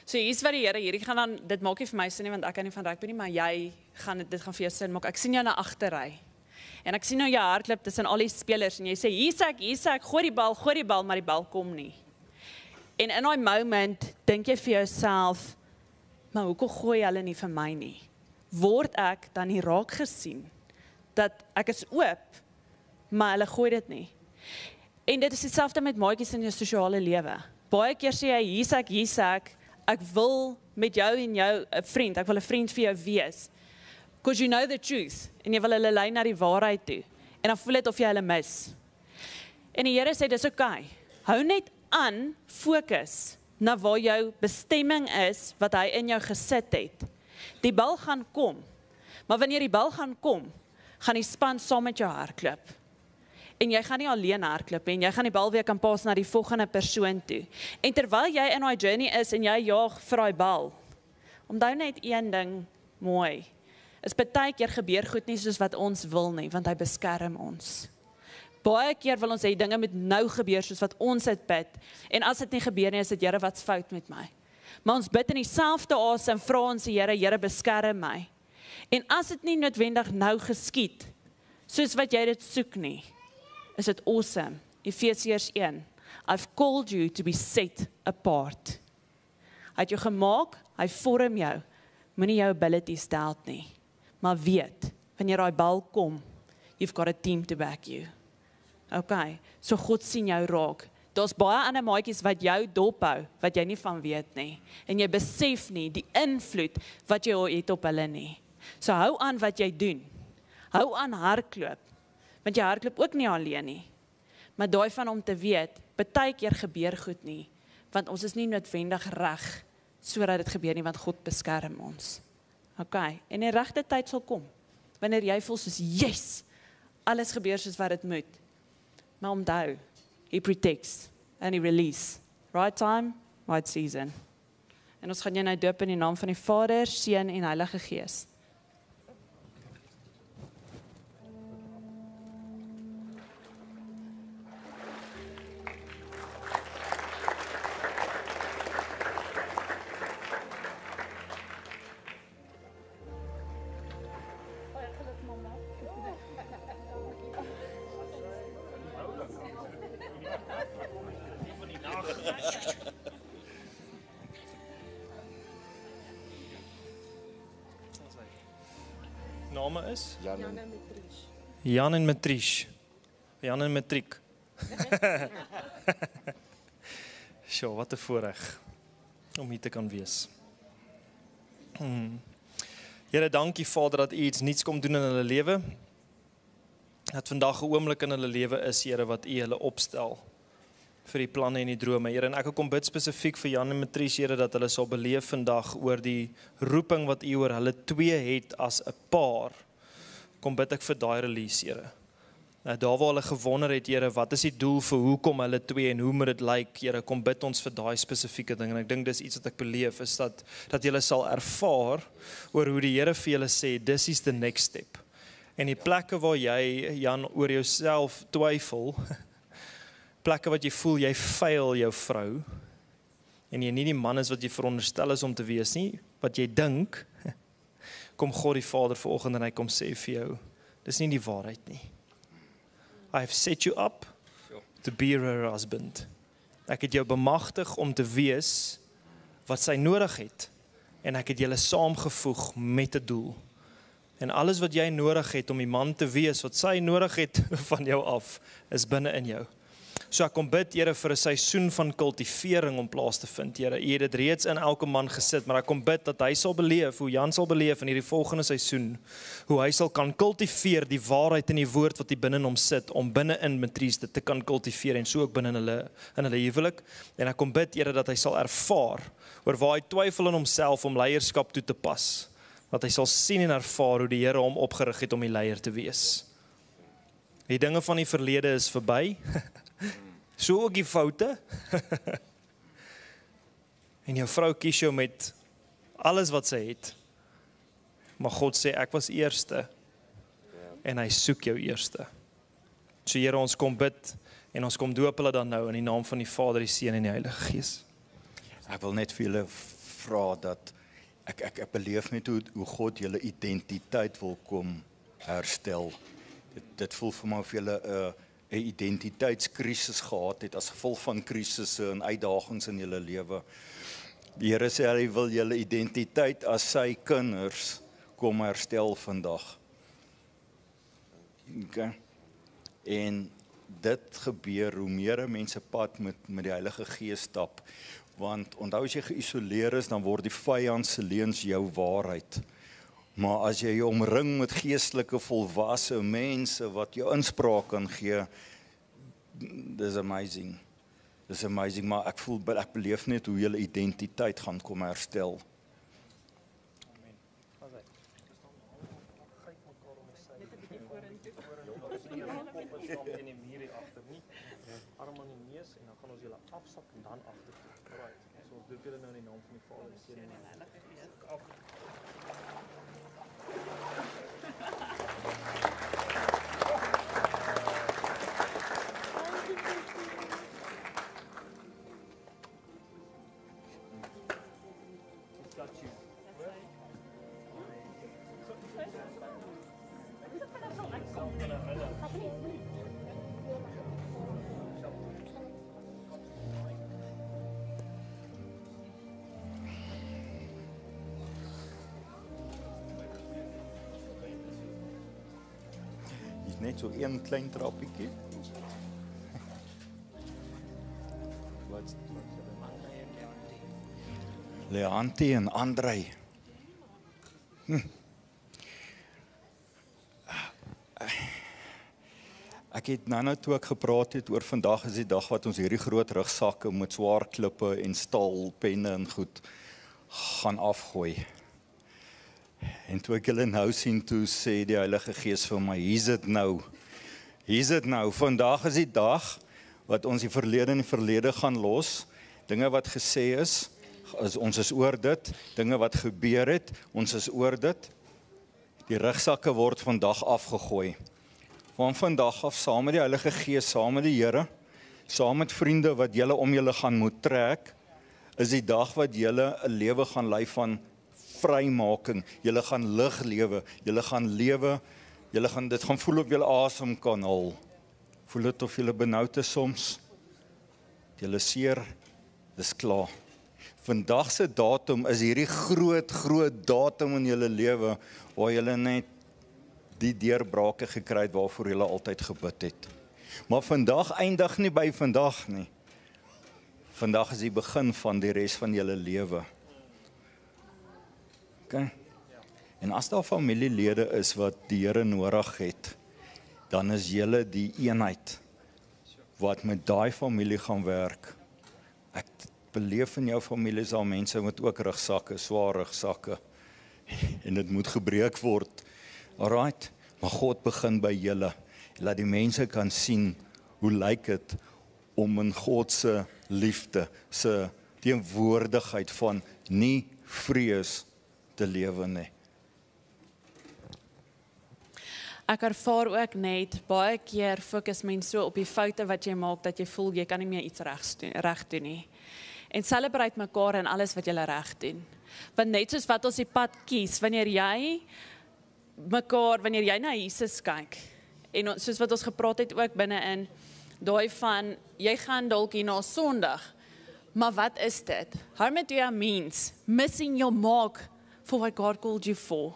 S3: So hier's wat die Here, hierdie gaan dan, dit maak nie vir my sin nie, want ek kan nie van rugby nie, maar jy gaan dit gaan vir jou sin maak. Ek sien jou na agterry. En ek sien nou jy hardloop tussen al die spelers en jy sê, hier's ek, gooi die bal, maar die bal kom nie. En in daai moment dink jy vir jouself, maar hoekom gooi hulle nie vir my nie? Word ek dan nie raak gesien dat ek is oop, maar hulle gooi dit nie. En dit is dieselfde met maatjies in jou sosiale lewe. Baie keer sê jy, hier's ek wil met jou en jou 'n vriend, ek wil 'n vriend vir jou wees. Because you know the truth, en jy wil hulle lei na die waarheid toe. En dan voel dit of jy hulle mis. En die Here sê, dis okay. Hou net aan, fokus na waar jou bestemming is, wat hy in jou gesit het. Die bal gaan kom, maar wanneer die bal gaan kom, gaan die span saam met jou hardloop. En jy gaan nie alleen hardloop en jy gaan die bal weer kan pas na die volgende persoon toe. En terwyl jy in daai journey is en jy jaag vir daai bal, onthou net een ding mooi, is baie keer gebeur goed nie soos wat ons wil nie, want hy beskerm ons. Baie keer wil ons hê dinge moet nou gebeur soos wat ons dit bid, en as dit nie gebeur nie, is dit Here, wat's fout met my? Maar ons bid in dieselfde asem, vra ons die Here, Here beskerm my. En as dit nie noodwendig nou geskied, soos wat jy dit soek nie, is dit awesome. Efesiërs 1. I've called you to be set apart. Hy het jou gemaak, hy vorm jou. Moenie jou abilities doubt nie. Maar weet, wanneer daai bal kom, you've got a team to back you. Okay, so God sien jou raak. Daar's baie ander maatjies wat jou dophou, wat jy nie van weet nie. En jy besef nie die invloed wat jy het op hulle nie. So hou aan wat jy doen. Hou aan hardloop. Want jy hardloop ook nie alleen nie. Maar daai van om te weet, baie keer gebeur goed nie, want ons is nie noodwendig reg sodat dit gebeur nie, want God beskerm ons. Okay, en die regte tyd sal kom. Wanneer jy voel soos, yes, alles gebeur soos wat dit moet. Maar onthou, He protects and He release. Right time, right season. En ons gaan jou nou doop in die naam van die Vader, Seun en Heilige Gees.
S4: Name is?
S8: Jan
S4: en Matrice. Jan en Matriek. Sjoe, wat 'n voorreg om hier te kan wees. Here, dankie Vader dat U iets nuuts kom doen in hulle lewe. Dat vandag 'n oomblik in hulle lewe is, Here, wat U hulle opstel vir die planne en die drome. Here, en ek kom bid spesifiek vir Jan en Matrice, Here, dat hulle sal beleef vandag oor die roeping wat U oor hulle twee het as 'n paar. Kom bid ek vir daai release, Here. Daar waar hulle gewonder het, Here, wat is die doel vir hoekom hulle twee en hoe moet dit lyk, Here, kom bid ons vir daai spesifieke ding. En ek dink dis iets wat ek beleef, is dat julle sal ervaar oor hoe die Here vir julle sê, this is the next step. En die plekke waar jy, Jan, oor jouself twyfel, plekke wat jy voel, jy fail jou vrou, en jy nie die man is wat jy veronderstel is om te wees nie, wat jy dink, kom God die Vader vanoggend en hy kom sê vir jou, dis nie die waarheid nie. I have set you up to be her husband. Ek het jou bemagtig om te wees wat sy nodig het, en ek het julle saamgevoeg met 'n doel. En alles wat jy nodig het om die man te wees wat sy nodig het van jou af, is binne in jou. So ek kom bid, Here, vir 'n seisoen van kultivering om plaas te vind, Here. U het dit reeds in elke man gesit, maar ek kom bid dat hy sal beleef, hoe Jan sal beleef in hierdie volgende seisoen, hoe hy sal kan kultiveer die waarheid in die woord wat hy binne in hom sit, om binne in Matrice dit te kan kultiveer, en so ook binne in hulle huwelik. En ek kom bid, Here, dat hy sal ervaar, oor waar hy twyfel in homself om leierskap toe te pas, dat hy sal sien en ervaar hoe die Here hom opgerig het om die leier te wees. Die dinge van die verlede is verby, so ook die foute, en jou vrou kies jou met alles wat sy het, maar God sê, ek was eerste, en hy soek jou eerste. So Here, ons kom bid, en ons kom doop hulle dan nou, in die naam van die Vader, die Seun en die Heilige Gees.
S8: Ek wil net vir julle vra dat, ek beleef net hoe God julle identiteit wil kom herstel. Dit voel vir my of julle 'n identiteitskrisis gehad het as gevolg van krisisse en uitdagings in julle lewe. Die Here sê hy wil julle identiteit as sy kinders kom herstel vandag. Okay. En dit gebeur hoe meer mense pad met die Heilige Gees stap, want onthou as jy geïsoleer is, dan word die vyand se leuns jou waarheid. Maar as jy jou omring met geestelike volwasse mense wat jou inspraak kan gee, dis amazing. Dis amazing, maar ek beleef net hoe julle identiteit gaan kom herstel. Net so een klein trappietjie. Leanti en Andrei. Ek het nou toe ek gepraat het oor vandag is die dag wat ons hierdie groot rugsakke met swaar klippe en staalpenne en goed gaan afgooi. En toe ek julle nou sien, toe sê die Heilige Gees vir my, hier's dit nou. Hier's dit nou. Vandag is die dag wat ons die verlede in die verlede gaan los. Dinge wat gesê is ons is oor dit. Dinge wat gebeur het, ons is oor dit. Die rugsakke word vandag afgegooi. Van vandag af, saam met die Heilige Gees, saam met die Here, saam met vriende wat julle om julle gaan moet trek, is die dag wat julle 'n lewe gaan lei van vrymaking, julle gaan lig lewe, julle gaan lewe, dit gaan voel of julle asem kan haal. Voel dit of julle benoud is soms? Julle seer, dis klaar. Vandag se datum is hierdie groot datum in julle lewe, waar julle net die deurbrake gekry het waarvoor julle altyd gebid het. Maar vandag eindig nie by vandag nie. Vandag is die begin van die res van julle lewe. Okay. En as daar familielede is wat die Here nodig het, dan is julle die eenheid wat met daai familie gaan werk. Ek beleef in jou familie sal mense met ook rugsakke, swaar rugsakke, en dit moet gebreek word. Alright, maar God begin by julle. Laat die mense kan sien hoe lyk dit om in God se liefde, se teenwoordigheid van nie vrees te lewe nie.
S3: Ek ervaar ook net, baie keer fokus mense so op die foute wat jy maak, dat jy voel, jy kan nie meer iets reg doen nie. En celebrate mekaar in alles wat jy reg doen. Want net soos wat ons die pad kies, wanneer jy na Jesus kyk, en soos wat ons gepraat het ook binne-in, daai van, jy gaan dalk hier na Sondag, maar wat is dit? Harmatia means missing your mark for what God called you for.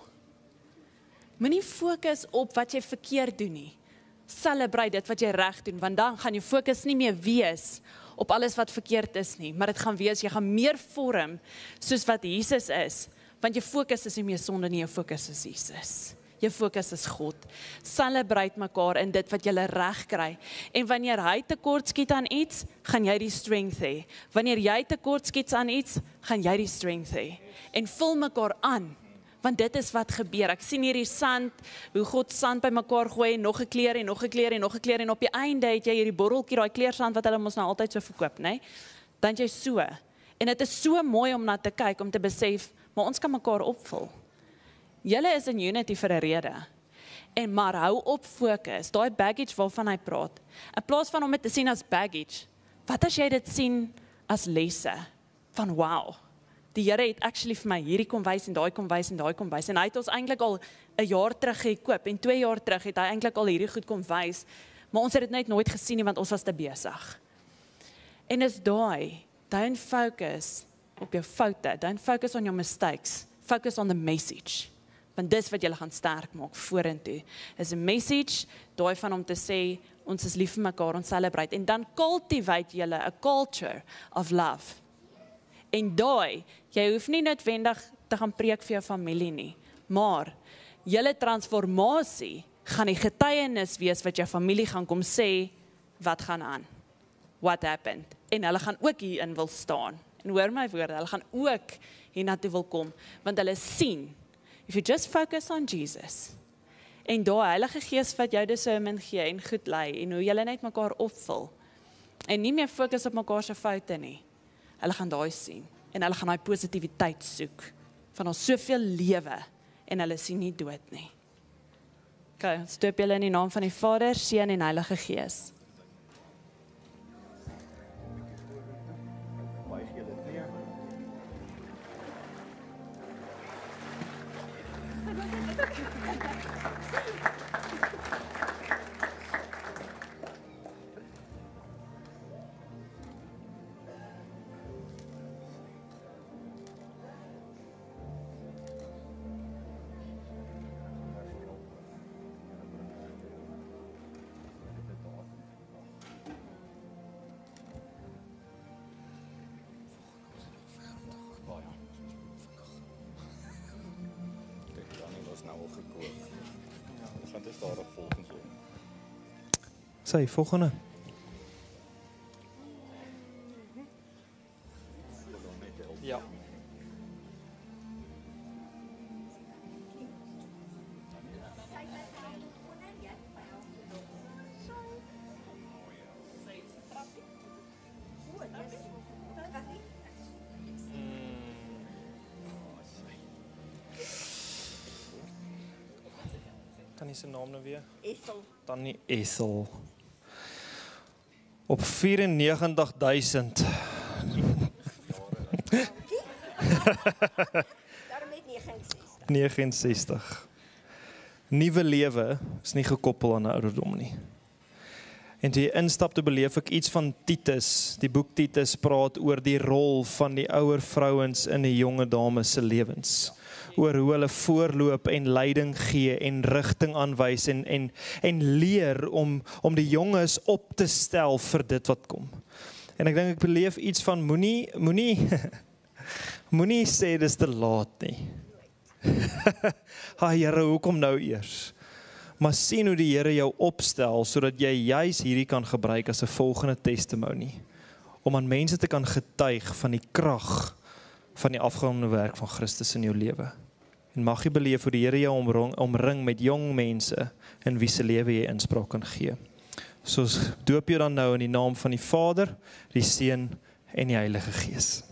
S3: Moenie fokus op wat jy verkeerd doen nie. Celebrate dit wat jy reg doen, want dan gaan jou fokus nie meer wees op alles wat verkeerd is nie, maar dit gaan wees, jy gaan meer vorm soos wat Jesus is, want jou fokus is nie meer sonde nie, jou fokus is Jesus. Jou fokus is God. Celebrate mekaar in dit wat jy reg kry. En wanneer hy tekort skiet aan iets, gaan jy die strength hê. Wanneer jy tekort skiet aan iets, gaan jy die strength hê. En vul mekaar aan. Want dit is wat gebeur. Ek sien hierdie sand, hoe God sand by mekaar gooi, nog 'n kleur en nog 'n kleur en nog 'n kleur, en op die einde het jy hierdie botteltjie, daai kleursand wat hulle ons nou altyd so verkoop, né? Dan het jy so. En dit is so mooi om na te kyk, om te besef, maar ons kan mekaar opvul. Julle is in unity vir 'n rede. En maar hou op fokus, daai baggage waarvan hy praat. In plaas van om dit te sien as baggage, wat as jy dit sien as lesse? Van wow. Die Here het actually vir my hierdie kom wys en daai kom wys en daai kom wys. En hy het ons eintlik al 'n jaar terug gekoop en 2 jaar terug het hy eintlik al hierdie goed kom wys, maar ons het dit net nooit gesien nie want ons was te besig. En is daai, don't focus op jou foute, don't focus on your mistakes, focus on the message. Want dis wat julle gaan sterk maak vorentoe. Is 'n message, daai van om te sê, ons is lief vir mekaar, ons celebrate. En dan cultivate julle 'n culture of love. En daai, jy hoef nie noodwendig te gaan preek vir jou familie nie, maar julle transformasie gaan die getuienis wees wat jou familie gaan kom sê, wat gaan aan? What happened? En hulle gaan ook hierin wil staan. En hoor my woorde, hulle gaan ook hiernatoe wil kom, want hulle sien, if you just focus on Jesus, en daai Heilige Gees wat jou discernment gee en goed lei, en hoe julle net mekaar opvul, en nie meer fokus op mekaar se foute nie, hulle gaan daai sien, en hulle gaan daai positiwiteit soek, van ons soveel lewe, en hulle sien nie dood nie. Okay, ons doop julle in die naam van die Vader, Seun en Heilige Gees.
S4: Sê, volgende. Ja. Kan nie sy naam nou weer?
S5: Ethel.
S4: Tannie Ethel. Op 94.000.
S5: Daarom het 69.
S4: 69. Nuwe lewe is nie gekoppel aan 'n ouderdom nie. En toe jy instap te beleef ek iets van Titus. Die boek Titus praat oor die rol van die ouer vrouens in die jonge dames se lewens. Oor hoe hulle voorloop en leiding gee en rigting aanwys en leer om die jonges op te stel vir dit wat kom. En ek dink ek beleef iets van moenie sê dis te laat nie. Ha Here, hoekom nou eers? Maar sien hoe die Here jou opstel sodat jy juis hierdie kan gebruik as 'n volgende testimony om aan mense te kan getuig van die krag van die afgeronde werk van Christus in jou lewe. En mag jy beleef hoe die Here jou omring met jong mense in wie se lewe jy inspraak kan gee. So doop jy dan nou in die naam van die Vader, die Seun en die Heilige Gees.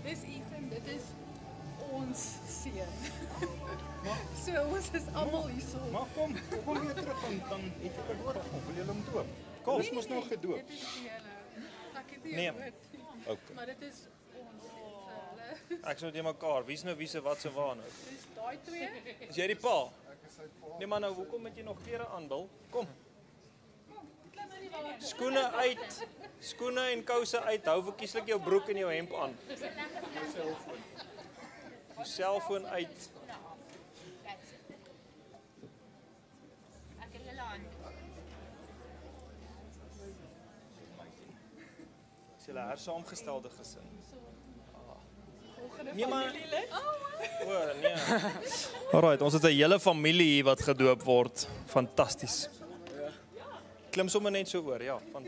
S2: Dis Ethan, dit is ons seun. So ons is almal hierso.
S8: Maar kom weer terug dan het ek 'n woord vir wil julle hom doop. Kom, ons mos nog gedoop.
S2: Dit is vir julle. Ek het nie
S4: Nee.
S2: gehoor. Maar dit is ons vir hulle.
S4: Ek sou dit mekaar, wie's nou wie se wat se waar nou?
S2: Dis daai twee.
S4: Is jy die pa? Ek is sy pa. Nee maar nou, hoekom het jy nog klere aan, Bil? Kom. Skoene en kouse uit, hou verkieslik jou broek en jou hemp aan. Jou selfoon uit. Is julle hersaamgestelde gesin? Nee maar, o nee. Alright, ons het 'n hele familie hier wat gedoop word. Fantasties. Klim sommer net so oor, ja, van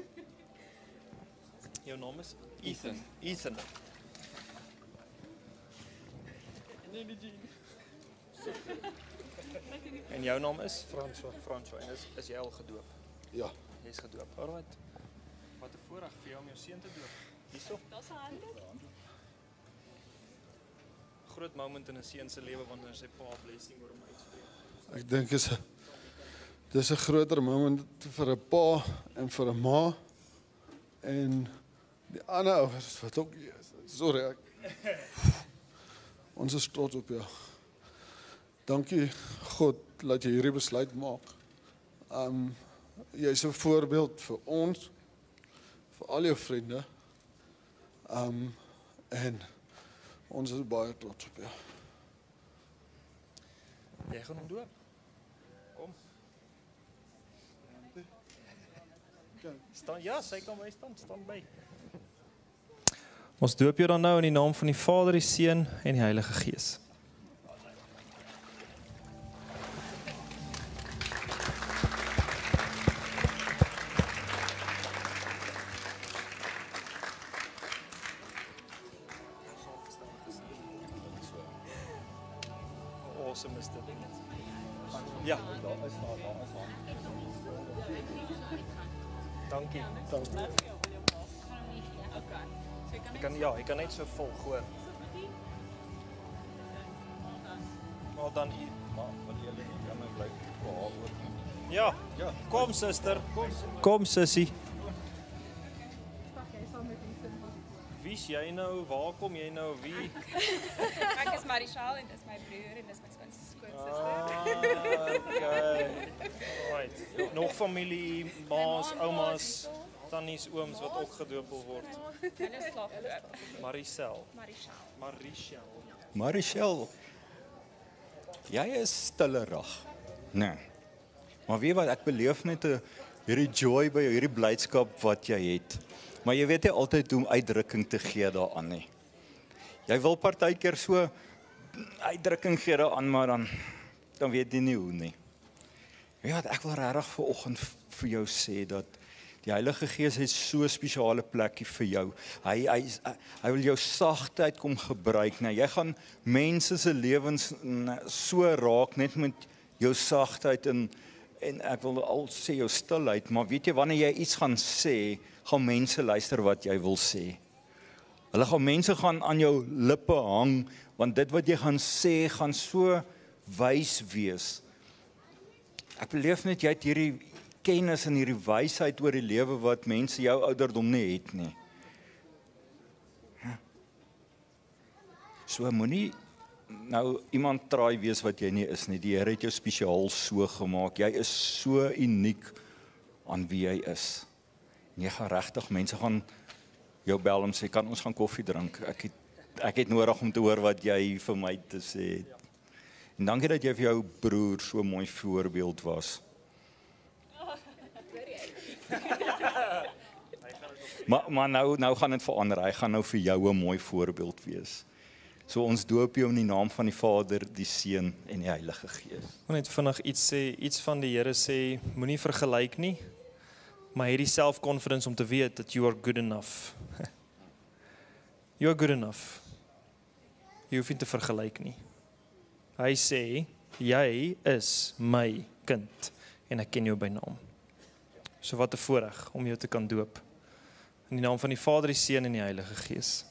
S4: jou naam is Ethan. Ethan. En jou naam is François. François. En is jy al gedoop?
S13: Ja.
S4: Jy's gedoop. Alright. Wat 'n voorreg vir jou om jou seun te doop. Hierso.
S3: Daar's 'n hande.
S4: Groot moment in 'n seun se lewe wanneer sy pa blessing oor hom uitspreek.
S13: Ek dink dis 'n groter moment vir 'n pa en vir 'n ma en die ander ouers wat ook sorry. Ons is trots op jou. Dankie God dat jy hierdie besluit maak. Jy's 'n voorbeeld vir ons, vir al jou vriende. En ons is baie trots op jou.
S4: Jy gaan hom doop. Kom. Staan, ja, sy kan by staan by. Ons doop jou dan nou in die naam van die Vader, die Seun en die Heilige Gees. Awesome is dit. Ja, daar is haar. Dankie. Jy kan net so volg, hoor. Maar dan hier,
S8: maar wat julle nie kan my bly vir haar oor.
S4: Ja. Kom suster. Kom sussie. Wie's jy nou? Waar kom jy nou? Wie?
S14: Ek is Marichal en dis my broer en dis my skoonsister.
S4: Okay. Right. Nog familie, ma's, oumas, tannies, ooms wat ook gedoop wil word.
S14: Hulle is klaar gedoop.
S4: Marichal.
S8: Marichal. Jy is stillerig. Nee. Maar weet wat, ek beleef net hierdie joy by jou, hierdie blydskap wat jy het. Maar jy weet nie altyd hoe om uitdrukking te gee daaraan nie. Jy wil partykeer so uitdrukking gee daaraan, maar dan weet jy nie hoe nie. Weet wat, ek wil regtig vanoggend vir jou sê dat die Heilige Gees het so 'n spesiale plekkie vir jou. Hy wil jou sagtheid kom gebruik. Nou, jy gaan mense se lewens so raak net met jou sagtheid en ek wil al sê jou stilheid, maar weet jy wanneer jy iets gaan sê, gaan mense luister wat jy wil sê. Mense gaan aan jou lippe hang, want dit wat jy gaan sê, gaan so wys wees. Ek beleef net jy het hierdie kennis en hierdie wysheid oor die lewe wat mense jou ouderdom nie het nie. So moenie nou iemand traai wees wat jy nie is nie. Die Here het jou spesiaal so gemaak. Jy is so uniek aan wie jy is. En jy gaan regtig, mense gaan jou bel en sê, kan ons gaan koffie drink? Ek het nodig om te hoor wat jy vir my te sê het. En dankie dat jy vir jou broer so mooi voorbeeld was. Maar nou gaan dit verander. Hy gaan nou vir jou 'n mooi voorbeeld wees. So ons doop jou in die naam van die Vader, die Seun en die Heilige Gees.
S4: Ek wil net vinnig iets sê, iets van die Here sê, moenie vergelyk nie, maar hê die self-confidence om te weet dat you are good enough. You are good enough. Jy hoef nie te vergelyk nie. Hy sê, jy is my kind en ek ken jou by naam. So wat 'n voorreg om jou te kan doop. In die naam van die Vader, die Seun en die Heilige Gees.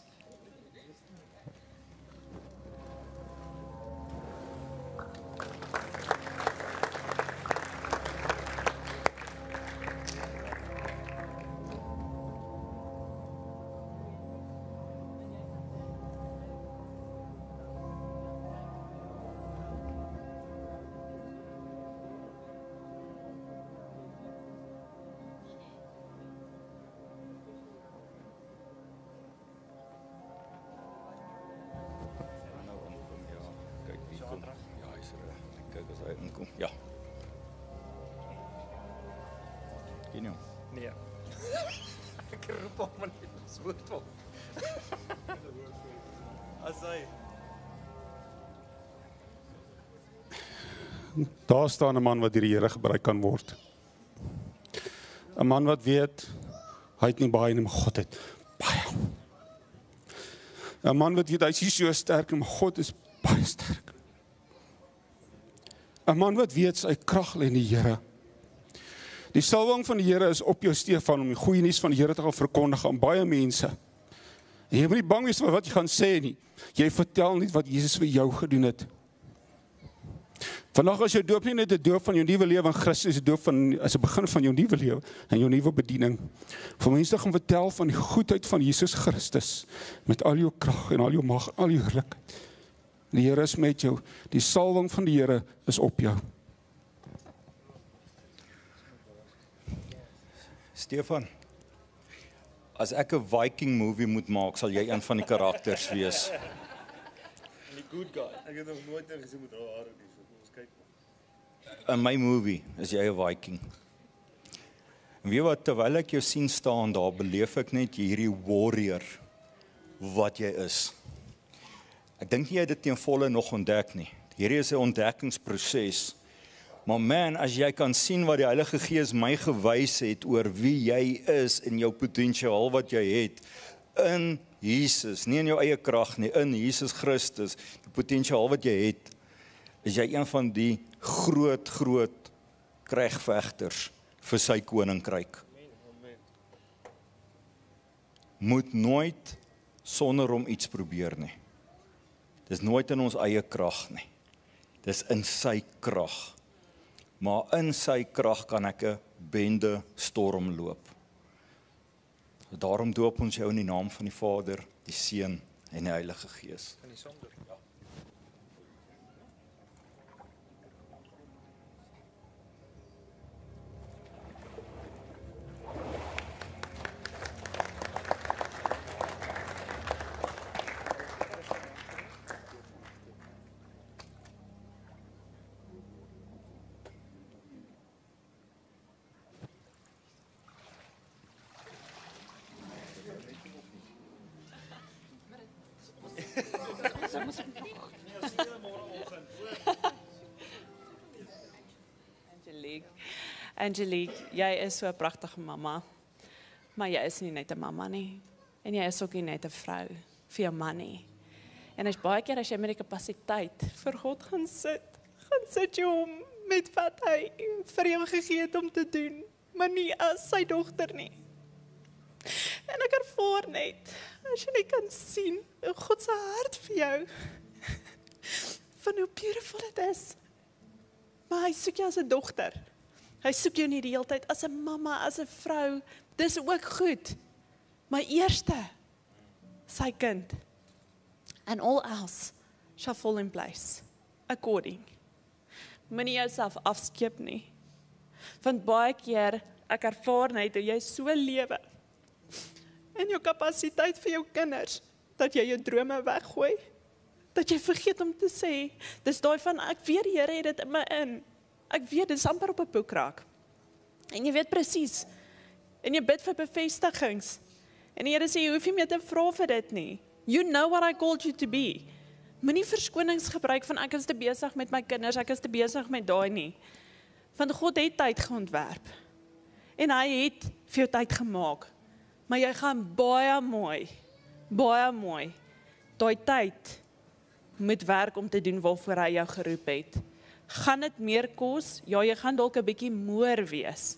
S8: Ja. Geniaal.
S4: Nee. Ek roep hom maar net ons woord op. As hy
S15: Daar staan 'n man wat deur die Here gebruik kan word. 'n Man wat weet hy het nie baie nie, maar God het baie. 'n Man wat weet hy is nie so sterk nie, maar God is baie sterk. 'n Man wat weet sy krag lê in die Here. Die salwing van die Here is op jou, Stefan, om die goeie nuus van die Here te gaan verkondig aan baie mense. En jy moet nie bang wees vir wat jy gaan sê nie. Jy vertel net wat Jesus vir jou gedoen het. Vandag is jou doop nie net 'n doop van jou nuwe lewe in Christus, 'n doop van as 'n begin van jou nuwe lewe en jou nuwe bediening. Vir mense te gaan vertel van die goedheid van Jesus Christus met al jou krag en al jou mag, al jou heerlikheid. Die Here is met jou. Die salwing van die Here is op jou.
S8: Stefan, as ek 'n Viking movie moet maak, sal jy een van die karakters wees.
S16: Die good guy. Ek het nog nooit gesien met haar hare nie. Ons kyk.
S8: In my movie is jy 'n Viking. En weet wat, terwyl ek jou sien staan daar, beleef ek net hierdie warrior wat jy is. Ek dink nie jy het dit ten volle nog ontdek nie. Hierdie is 'n ontdekkingsproses. Maar man, as jy kan sien wat die Heilige Gees my gewys het oor wie jy is en jou potensiaal wat jy het in Jesus, nie in jou eie krag nie, in Jesus Christus, die potensiaal wat jy het, is jy een van die groot krygvegters vir sy koninkryk. Moet nooit sonder om iets probeer nie. Dis nooit in ons eie krag nie. Dis in sy krag. Maar in sy krag kan ek 'n bende storm loop. Daarom doop ons jou in die naam van die Vader, die Seun en die Heilige Gees.
S4: Kan jy sonder? Ja.
S3: Angelique, jy is so 'n pragtige mamma, maar jy is nie net 'n mamma nie, en jy is ook nie net 'n vrou vir jou man nie. En as baie keer as jy met die kapasiteit vir God gaan sit jy hom met wat hy vir jou gegee het om te doen, maar nie as sy dogter nie. En ek ervaar net, as jy net kan sien, God se hart vir jou, van hoe beautiful dit is, maar hy soek jou as 'n dogter. Hy soek jou nie die hele tyd as 'n mamma, as 'n vrou, dis ook goed. Maar eerste, sy kind. and all else shall fall in place, according. Moenie jouself afskeep nie. Want baie keer, ek ervaar net hoe jy so lewe, in jou kapasiteit vir jou kinders, dat jy jou drome weggooi, dat jy vergeet om te sê, dis daai van, ek weet die Here het dit in my in, ek weet, dit is amper op 'n boekrak, en jy weet presies, en jy bid vir bevestigings, en die Here sê, jy hoef nie meer te vra vir dit nie, you know what I called you to be, moenie verskonings gebruik van, ek is te besig met my kinders, ek is te besig met daai nie, want God het tyd geontwerp, en hy het vir jou tyd gemaak, maar jy gaan baie mooi, daai tyd moet werk om te doen waarvoor hy jou geroep het. Gaan dit meer kos? Ja, jy gaan dalk 'n bietjie moer wees,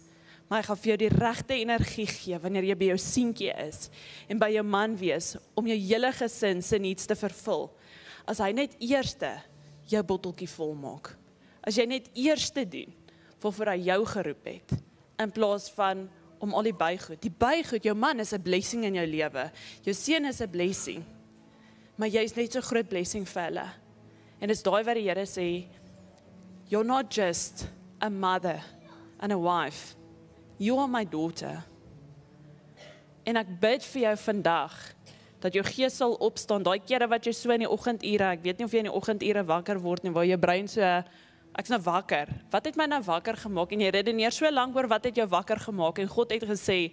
S3: maar hy gaan vir jou die regte energie gee, wanneer jy by jou seentjie is, en by jou man wees, om jou hele gesin se needs te vervul, as hy net eerste jou botteltjie vol maak, as jy net eerste doen, waarvoor hy jou geroep het, in plaas van om al die bygoed, jou man is 'n blessing in jou lewe, jou seun is 'n blessing, maar jy is net so groot blessing vir hulle, en dis daai wat die Here sê, you're not just a mother and a wife, you are my daughter, en ek bid vir jou vandag, dat jou gees sal opstaan, daai kere wat jy so in die oggendure, ek weet nie of jy in die oggendure wakker word nie, waar jou brein so, ek's nou wakker, wat het my nou wakker gemaak, en jy redeneer so lank oor wat het jou wakker gemaak, en God het gesê,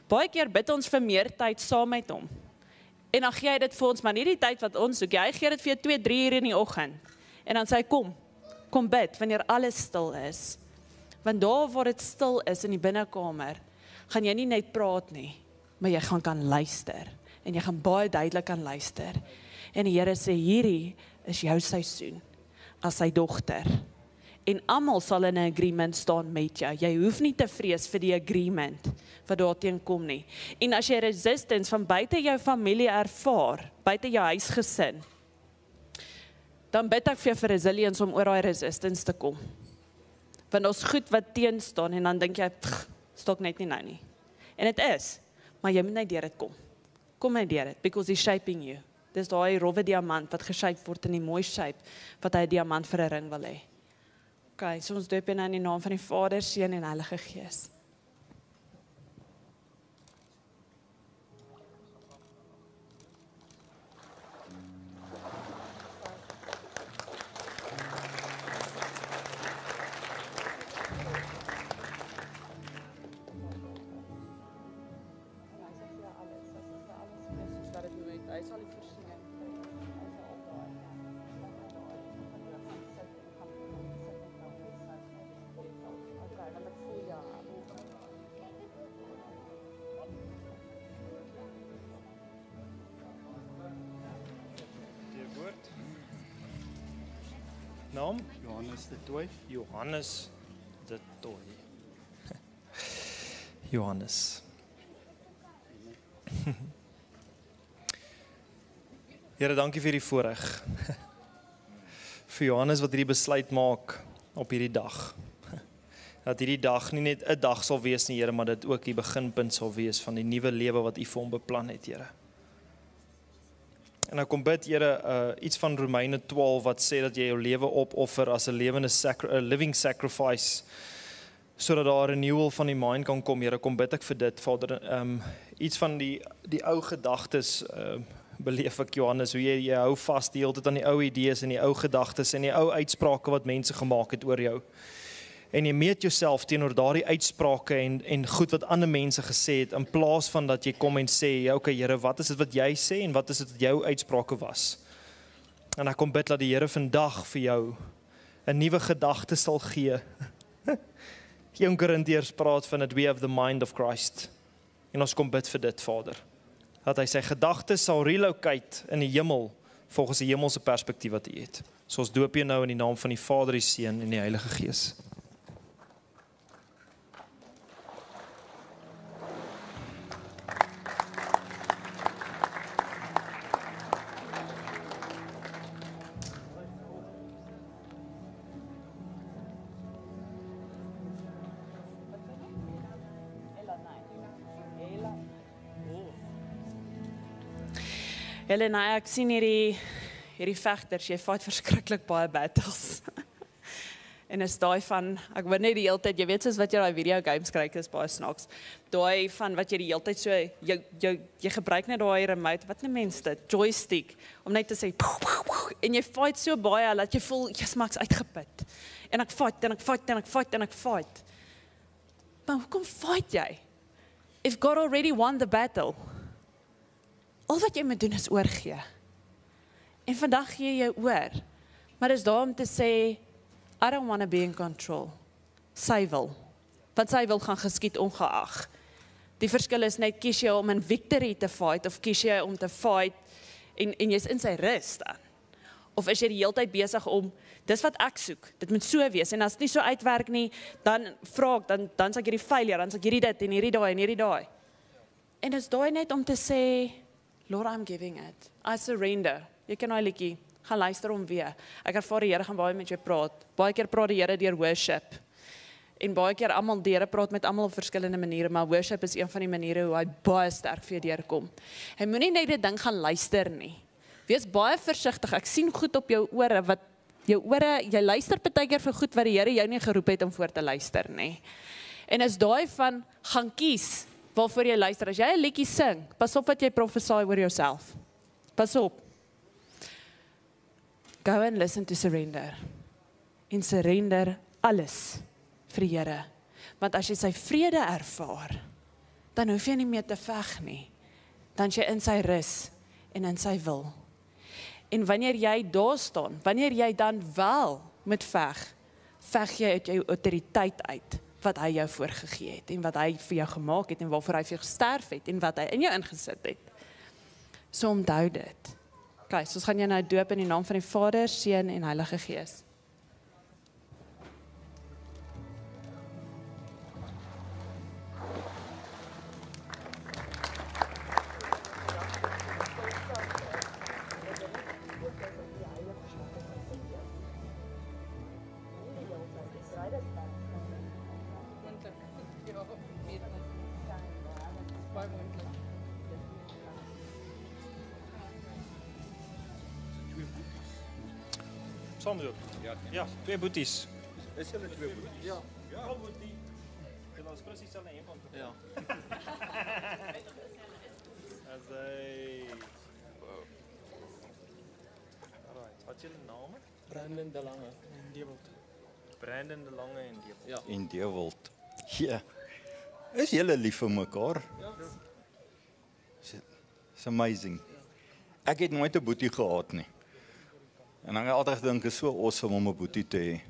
S3: baie keer bid ons vir meer tyd saam met hom, en dan gee hy dit vir ons, maar nie die tyd wat ons soek, hy gee dit vir jou 2-3 uur in die oggend, en dan sê hy, kom bid, wanneer alles stil is, want daar waar dit stil is in die binnekamer, gaan jy nie net praat nie, maar jy gaan kan luister, en jy gaan baie duidelik kan luister, en die Here sê, hierdie is jou seisoen, as sy dogter, en almal sal in 'n agreement staan met jou, jy hoef nie te vrees vir die agreement, wat daarteen kom nie, en as jy resistance van buite jou familie ervaar, buite jou huisgesin, dan bid ek vir jou vir resilience om oor daai resistance te kom, want ons goed wat teen staan, en dan dink jy, stok net nie nou nie, en dit is, maar jy moet net deur dit kom net deur dit, because he's shaping you, dis daai rowwe diamant, wat geshape word in die mooi shape, wat hy diamant vir 'n ring wil hê. Okay, so ons doop in die naam van die Vader, Seun en Heilige Gees.
S4: Naam?
S16: Johannes de Tooi.
S4: Johannes de Tooi. Johannes. Here, dankie vir die voorreg. Vir Johannes wat hierdie besluit maak op hierdie dag. Dat hierdie dag nie net 'n dag sal wees nie, Here, maar dit ook die beginpunt sal wees van die nuwe lewe wat U vir hom beplan het, Here. En ek kom bid, Here, iets van Romeine 12 wat sê dat jy jou lewe opoffer as 'n living sacrifice, sodat daar 'n renewal van die mind kan kom, Here, kom bid ek vir dit, Vader, iets van die ou gedagtes, beleef ek, Johannes, hoe jy hou vas die hele tyd aan die ou idees en die ou gedagtes en die ou uitsprake wat mense gemaak het oor jou. En jy meet jouself teenoor daardie uitsprake en goed wat ander mense gesê het, in plaas van dat jy kom en sê, ja, okay, Here, wat is dit wat jy sê en wat is dit wat jou uitsprake was? En ek kom bid dat die Here vandag vir jou 'n nuwe gedagte sal gee. 1 Korintiërs praat van it, we have the mind of Christ. En ons kom bid vir dit, Vader. Dat hy sy gedagtes sal relocate in die hemel, volgens die hemelse perspektief wat hy het. So ons doop jou nou in die naam van die Vader, die Seun en die Heilige Gees.
S3: Helena, ek sien hierdie hierdie vegters, jy fight verskriklik baie battles. En is daai van, ek wil net die hele tyd, jy weet soos wat jy daai video games kry, is baie snaaks. Daai van wat jy die hele tyd so, jy gebruik net daai remote, wat 'n mens dit, joystick, om net te sê, en jy fight so baie, dat jy voel, jy's maks uitgeput. En ek fight, en ek fight, en ek fight, en ek fight. Maar hoekom fight jy? If God already won the battle. Al wat jy moet doen is oorgee. En vandag gee jy oor. Maar dis daar om te sê, I don't want to be in control. Sy wil. Want sy wil gaan geskied ongeag. Die verskil is net, kies jy om in victory te fight, of kies jy om te fight, en jy's in sy rus dan. Of is jy die hele tyd besig om, dis wat ek soek, dit moet so wees, en as dit nie so uitwerk nie, dan vra ek, dan sal ek hierdie failure, dan sal ek hierdie dit, en hierdie daai, en hierdie daai. En is daai net om te sê, Lord, I'm giving it. I surrender. Jy kan nou liedjie, gaan luister om weer. Ek ervaar die Here gaan baie met jou praat. Baie keer praat die Here deur worship. En baie keer almal die Here praat met almal op verskillende maniere, maar worship is een van die maniere hoe hy baie sterk vir jou deurkom. Hy moenie net dit ding gaan luister nie. Wees baie versigtig. Ek sien goed op jou ore wat jou ore, jy luister partykeer vir goed wat die Here jou nie geroep het om voor te luister nie. En is daai van gaan kies waarvoor jy luister. As jy 'n liedjie sing, pas op wat jy profesaai oor jouself. Pas op. Go and listen to surrender. En surrender alles vir die Here. Want as jy sy vrede ervaar, dan hoef jy nie meer te veg nie. Dan is jy in sy rus en in sy wil. En wanneer jy daar staan, wanneer jy dan wel moet veg jy uit jou autoriteit uit, wat hy jou voorgegee het, en wat hy vir jou gemaak het, en waarvoor hy vir jou gesterf het, en wat hy in jou ingesit het. So onthou dit. Okay, so ons gaan jou nou doop in die naam van die Vader, Seun en Heilige Gees.
S4: Saam doen. Ja, twee boeties.
S16: Is julle twee boeties?
S4: Ja. Ja, boetie. Dit was presies al 'n een. Ja. As hy Alright, wat is julle name?
S17: Brandon de Lange en Dewald.
S4: Brandon de Lange en Dewald.
S17: Ja.
S8: En Dewald. Ja. Is julle lief vir mekaar?
S17: Ja.
S8: It's amazing. Ek het nooit 'n boetie gehad nie. En ek het altyd gedink is so awesome om 'n boetie te hê.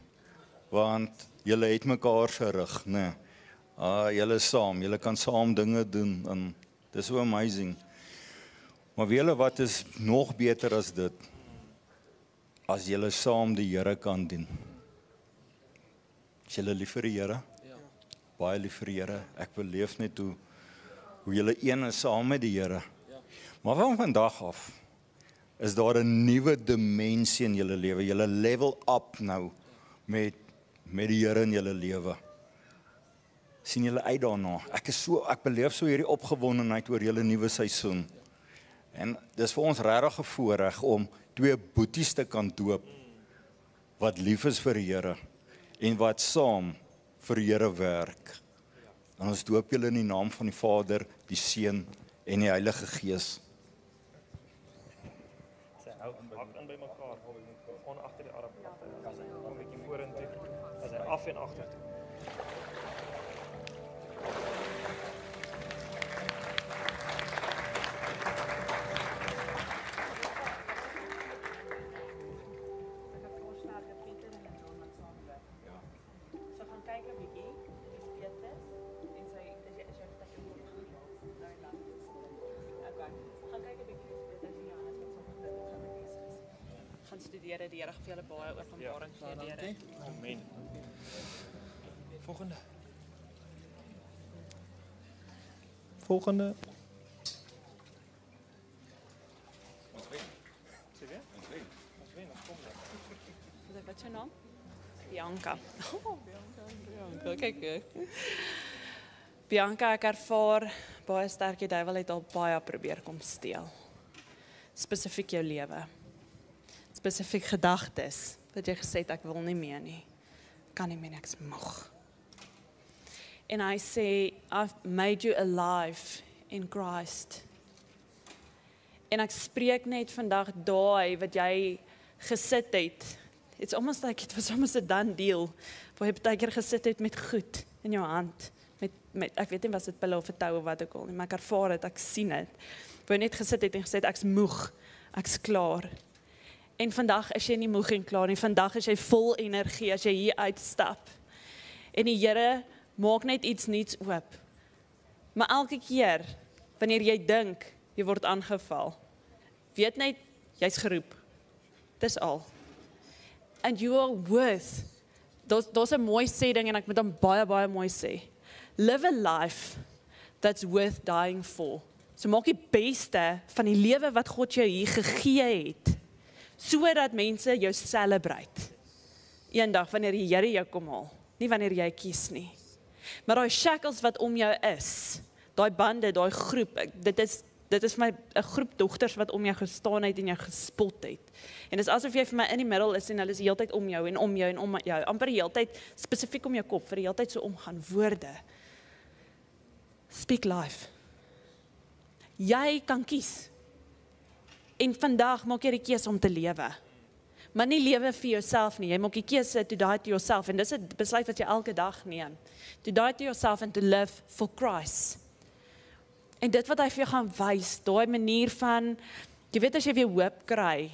S8: Want julle het mekaar se rug, né? Julle is saam, julle kan saam dinge doen en dis so amazing. Maar weet julle wat is nog beter as dit? As julle saam die Here kan dien. Is julle lief vir die Here?
S17: Ja.
S8: Baie lief vir die Here. Ek beleef net hoe julle een is saam met die Here.
S17: Ja.
S8: Maar van vandag af is daar 'n nuwe dimensie in julle lewe. Julle level up nou met die Here in julle lewe. Sien julle uit daarna. Ek beleef so hierdie opgewondenheid oor julle nuwe seisoen. En dis vir ons regtig 'n voorreg om twee boeties te kan doop wat lief is vir die Here en wat saam vir die Here werk. En ons doop julle in die naam van die Vader, die Seun en die Heilige Gees.
S4: Hak in by mekaar, gewoon agter die arm. As hy 'n bietjie vorentoe, as hy af en agter toe.
S3: Studeer die Here vir julle baie openbaring gee deur.
S4: Amen. Volgende.
S8: Ons wen.
S4: Sê weer?
S8: Ons wen.
S4: Ons wen, ons kom daar.
S3: Wat is jou naam? Bianca. Oh, Bianca. Kyk. Bianca, ek ervaar baie sterk die duiwel het al baie probeer kom steel. Spesifiek jou lewe. spesifiek gedagtes dat jy gesê het ek wil nie meer nie. Kan nie meer nie, ek is moeg. En hy sê I've made you alive in Christ. En ek spreek net vandag daai wat jy gesit het. It's almost like it was almost a done deal. Waar jy baie keer gesit het met goed in jou hand. Met ek weet nie was dit pille of 'n tou of wat ook al nie, maar ek ervaar dit, ek sien dit. Waar jy net gesit het en gesê het ek's moeg, ek's klaar. En vandag is jy nie moeg en klaar nie. Vandag is jy vol energie as jy hier uitstap. En die Here maak net iets nuuts oop. Maar elke keer wanneer jy dink jy word aangeval, weet net jy's geroep. Dis al. And you are worth. Daar's 'n mooi sê ding en ek moet hom baie mooi sê. Live a life that's worth dying for. So maak die beste van die lewe wat God jou hier gegee het, sodat mense jou celebrate. Eendag wanneer die Here jou kom haal, nie wanneer jy kies nie. Maar daai shackles wat om jou is, daai bande, daai groep, dit is my 'n groep dogters wat om jou gestaan het en jou gespot het. En dit is asof jy vir my in die middel is en hulle is die hele tyd om jou en om jou en om jou, amper die hele tyd spesifiek om jou kop, vir die hele tyd so omgaan woorde. Speak life. Jy kan kies. En vandag maak jy die keuse om te lewe. Maar nie lewe vir jouself nie. Jy maak die keuse to die to yourself. En dis 'n besluit wat jy elke dag neem. To die to yourself and to live for Christ. En dit wat hy vir jou gaan wys, daai manier van, jy weet as jy weer hoop kry,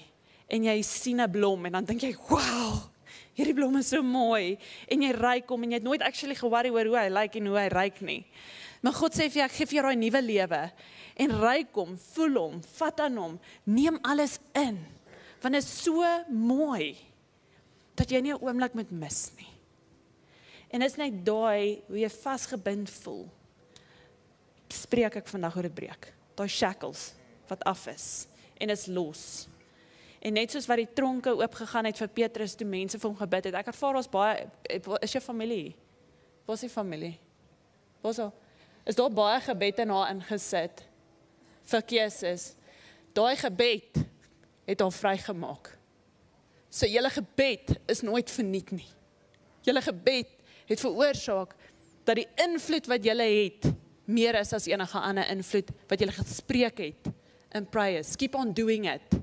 S3: en jy sien 'n blom, en dan dink jy, wow, hierdie blom is so mooi, en jy ruik hom, en jy het nooit actually ge-worry oor hoe hy lyk en hoe hy ruik nie. Maar God sê vir jou, ek gee vir jou daai nuwe lewe, en ruik hom, voel hom, vat aan hom, neem alles in, want dit is so mooi, dat jy nie 'n oomblik moet mis nie. En dit is net daai, hoe jy vasgebind voel, spreek ek vandag oor dit breek, daai shackles, wat af is, en is los. En net soos wat die tronke oopgegaan het vir Petrus, toe mense vir hom gebid het, ek ervaar ons baie, is jou familie? Waar is die familie? Is daar baie gebed in haar ingesit, vir keuses. Daai gebed het haar vrygemaak. So julle gebed is nooit verniet nie. Julle gebed het veroorsaak, dat die invloed wat julle het, meer is as enige ander invloed, wat julle gespreek het, in prayers. Keep on doing it.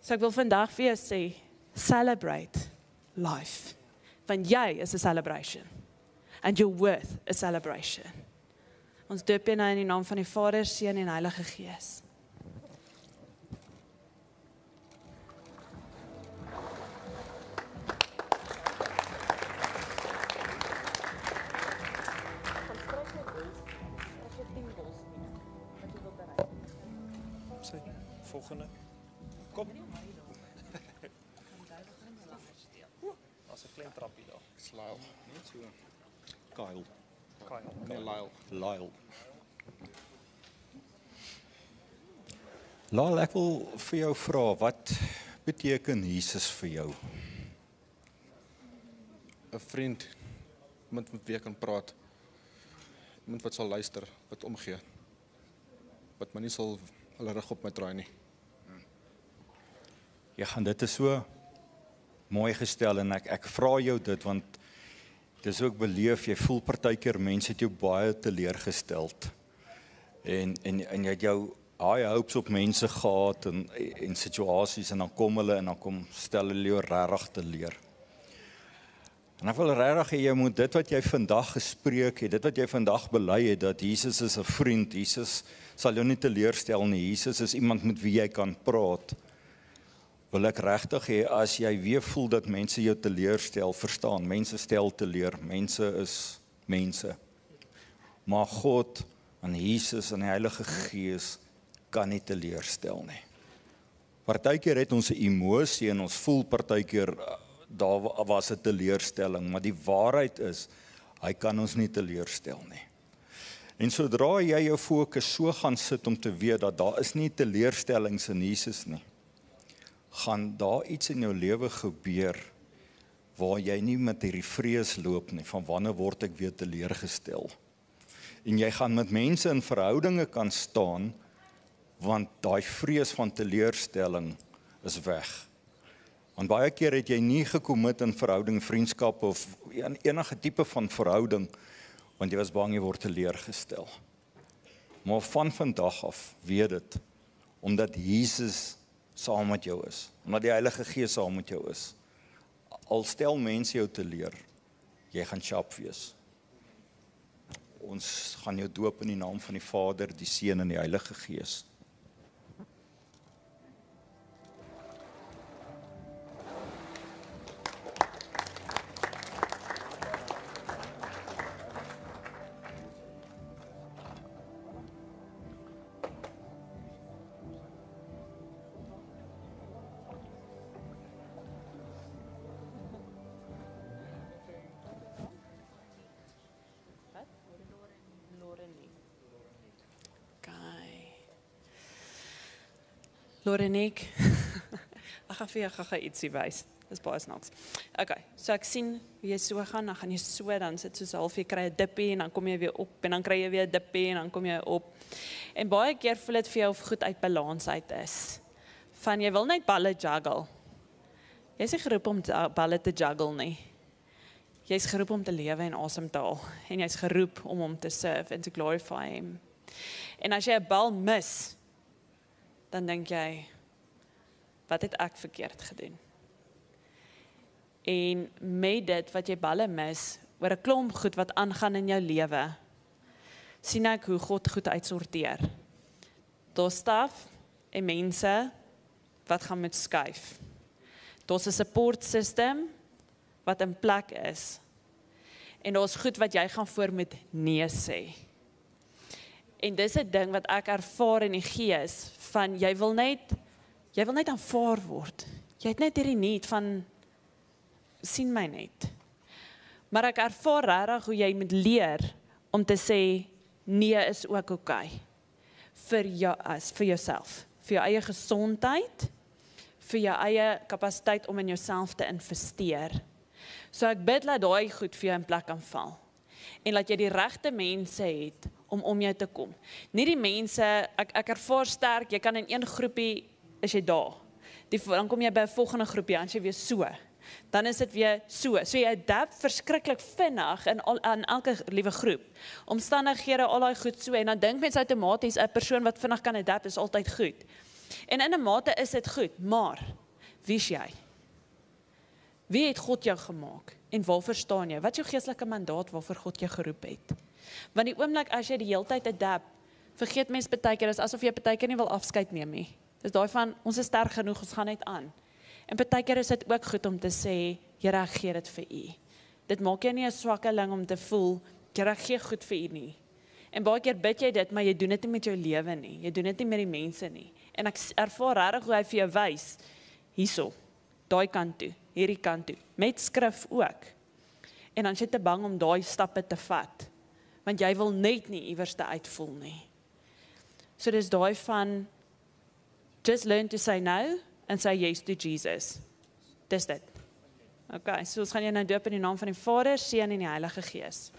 S3: So ek wil vandag vir jou sê, celebrate life. Want jy is 'n celebration. And you're worth a celebration. Ons doop jou nou in die naam van die Vader, Seun en Heilige Gees.
S4: Volgende. Kom. As 'n klein trappie daar.
S16: Lyle.
S8: Net so. Kyle.
S16: Nee,
S8: Lyle. Lyle, ek wil vir jou vra, wat beteken Jesus vir jou?
S16: 'n vriend, iemand met wie ek kan praat. Iemand wat sal luister, wat omgee. Wat my nie sal hulle rug op my draai nie.
S8: Ja, en dit is so mooi gestel en ek vra jou dit, want dis ook beleef, jy voel partykeer mense het jou baie teleurgesteld. En jy het jou high hopes op mense gehad en situasies, en dan kom hulle en dan stel hulle jou regtig teleur. En ek wil regtig hê jy moet dit wat jy vandag gespreek het, dit wat jy vandag bely het, dat Jesus is 'n vriend, Jesus sal jou nie teleurstel nie, Jesus is iemand met wie jy kan praat. Wil ek regtig hê, as jy weer voel dat mense jou teleurstel, verstaan, mense stel teleur, mense is mense. Maar God en Jesus en die Heilige Gees kan nie teleurstel nie. Partykeer het ons 'n emosie en ons voel partykeer daar was 'n teleurstelling, maar die waarheid is, hy kan ons nie teleurstel nie. En sodra jy jou fokus so gaan sit om te weet dat daar is nie teleurstellings in Jesus nie, gaan daar iets in jou lewe gebeur waar jy nie met hierdie vrees loop nie, van wanneer word ek weer teleurgestel. En jy gaan met mense in verhoudinge kan staan, want daai vrees van teleurstelling is weg. Want baie keer het jy nie gekommit in verhouding, vriendskap of in enige tipe van verhouding, want jy was bang jy word teleurgestel. Maar van vandag af weet dit, omdat Jesus saam met jou is, omdat die Heilige Gees saam met jou is. Al stel mense jou teleur, jy gaan sharp wees. Ons gaan jou doop in die naam van die Vader, die Seun en die Heilige Gees.
S3: Loreniek, ek gaan vir jou gaga ietsie wys. Dis baie snaaks. Okay, so ek sien hoe jy so gaan, dan gaan jy so, dan sit soos half jy kry 'n dippie en dan kom jy weer op en dan kry jy weer 'n dippie en dan kom jy op. En baie keer voel dit vir jou of goed uit balans uit is. Van jy wil net balle juggle. Jy's nie geroep om balle te juggle nie. Jy's geroep om te lewe en asem te haal en jy's geroep om hom te serve and to glorify him. En as jy 'n bal mis, dan dink jy, wat het ek verkeerd gedoen? En met dit wat jy balle mis, oor 'n klomp goed wat aangaan in jou lewe, sien ek hoe God goed uitsorteer. Daar's staf en mense wat gaan moet skuif. Daar's 'n support system wat in plek is. En daar's goed wat jy gaan voor moet nee sê. En dis 'n ding wat ek ervaar in die gees, van jy wil net aanvaar word. Jy het net hierdie need van, sien my net. Maar ek ervaar regtig hoe jy moet leer om te sê, nee is ook okay. Vir jouself, vir jou eie gesondheid, vir jou eie kapasiteit om in jouself te investeer. So ek bid dat daai goed vir jou in plek kan val. En dat jy die regte mense het om jou te kom. Nie die mense, ek ervaar sterk, jy kan in een groepie, is jy daar. Dan kom jy by 'n volgende groepie, dan is jy weer so. Dan is dit weer so. So jy adapt verskriklik vinnig in elke liewe groep. Omstandighede, al daai goed so, en dan dink mens outomaties 'n persoon wat vinnig kan adapt is altyd goed. En in 'n mate is dit goed, maar wie is jy? Wie het God jou gemaak? En waarvoor staan jy? Wat is jou geestelike mandaat waarvoor God jou geroep het? Want die oomblik as jy die hele tyd adapt, vergeet mens baie keer, is asof jy baie keer nie wil afskeid neem nie. Dis daai van, ons is sterk genoeg, ons gaan net aan. En baie keer is dit ook goed om te sê, Here, ek gee dit vir u. Dit maak jou nie 'n swakkeling om te voel, Here, ek gee goed vir u nie. En baie keer bid jy dit, maar jy doen dit nie met jou lewe nie. Jy doen dit nie met die mense nie. En ek ervaar regtig hoe hy vir jou wys, hierso, daai kant toe, hierdie kant toe, met skrif ook. En dan is jy te bang om daai stappe te vat, want jy wil net nie iewers te uitvoel nie. So dis daai van, just learn to say no, and say yes to Jesus. Dis dit. Okay, so ons gaan jou nou doop in die naam van die Vader, Seun en die Heilige Gees.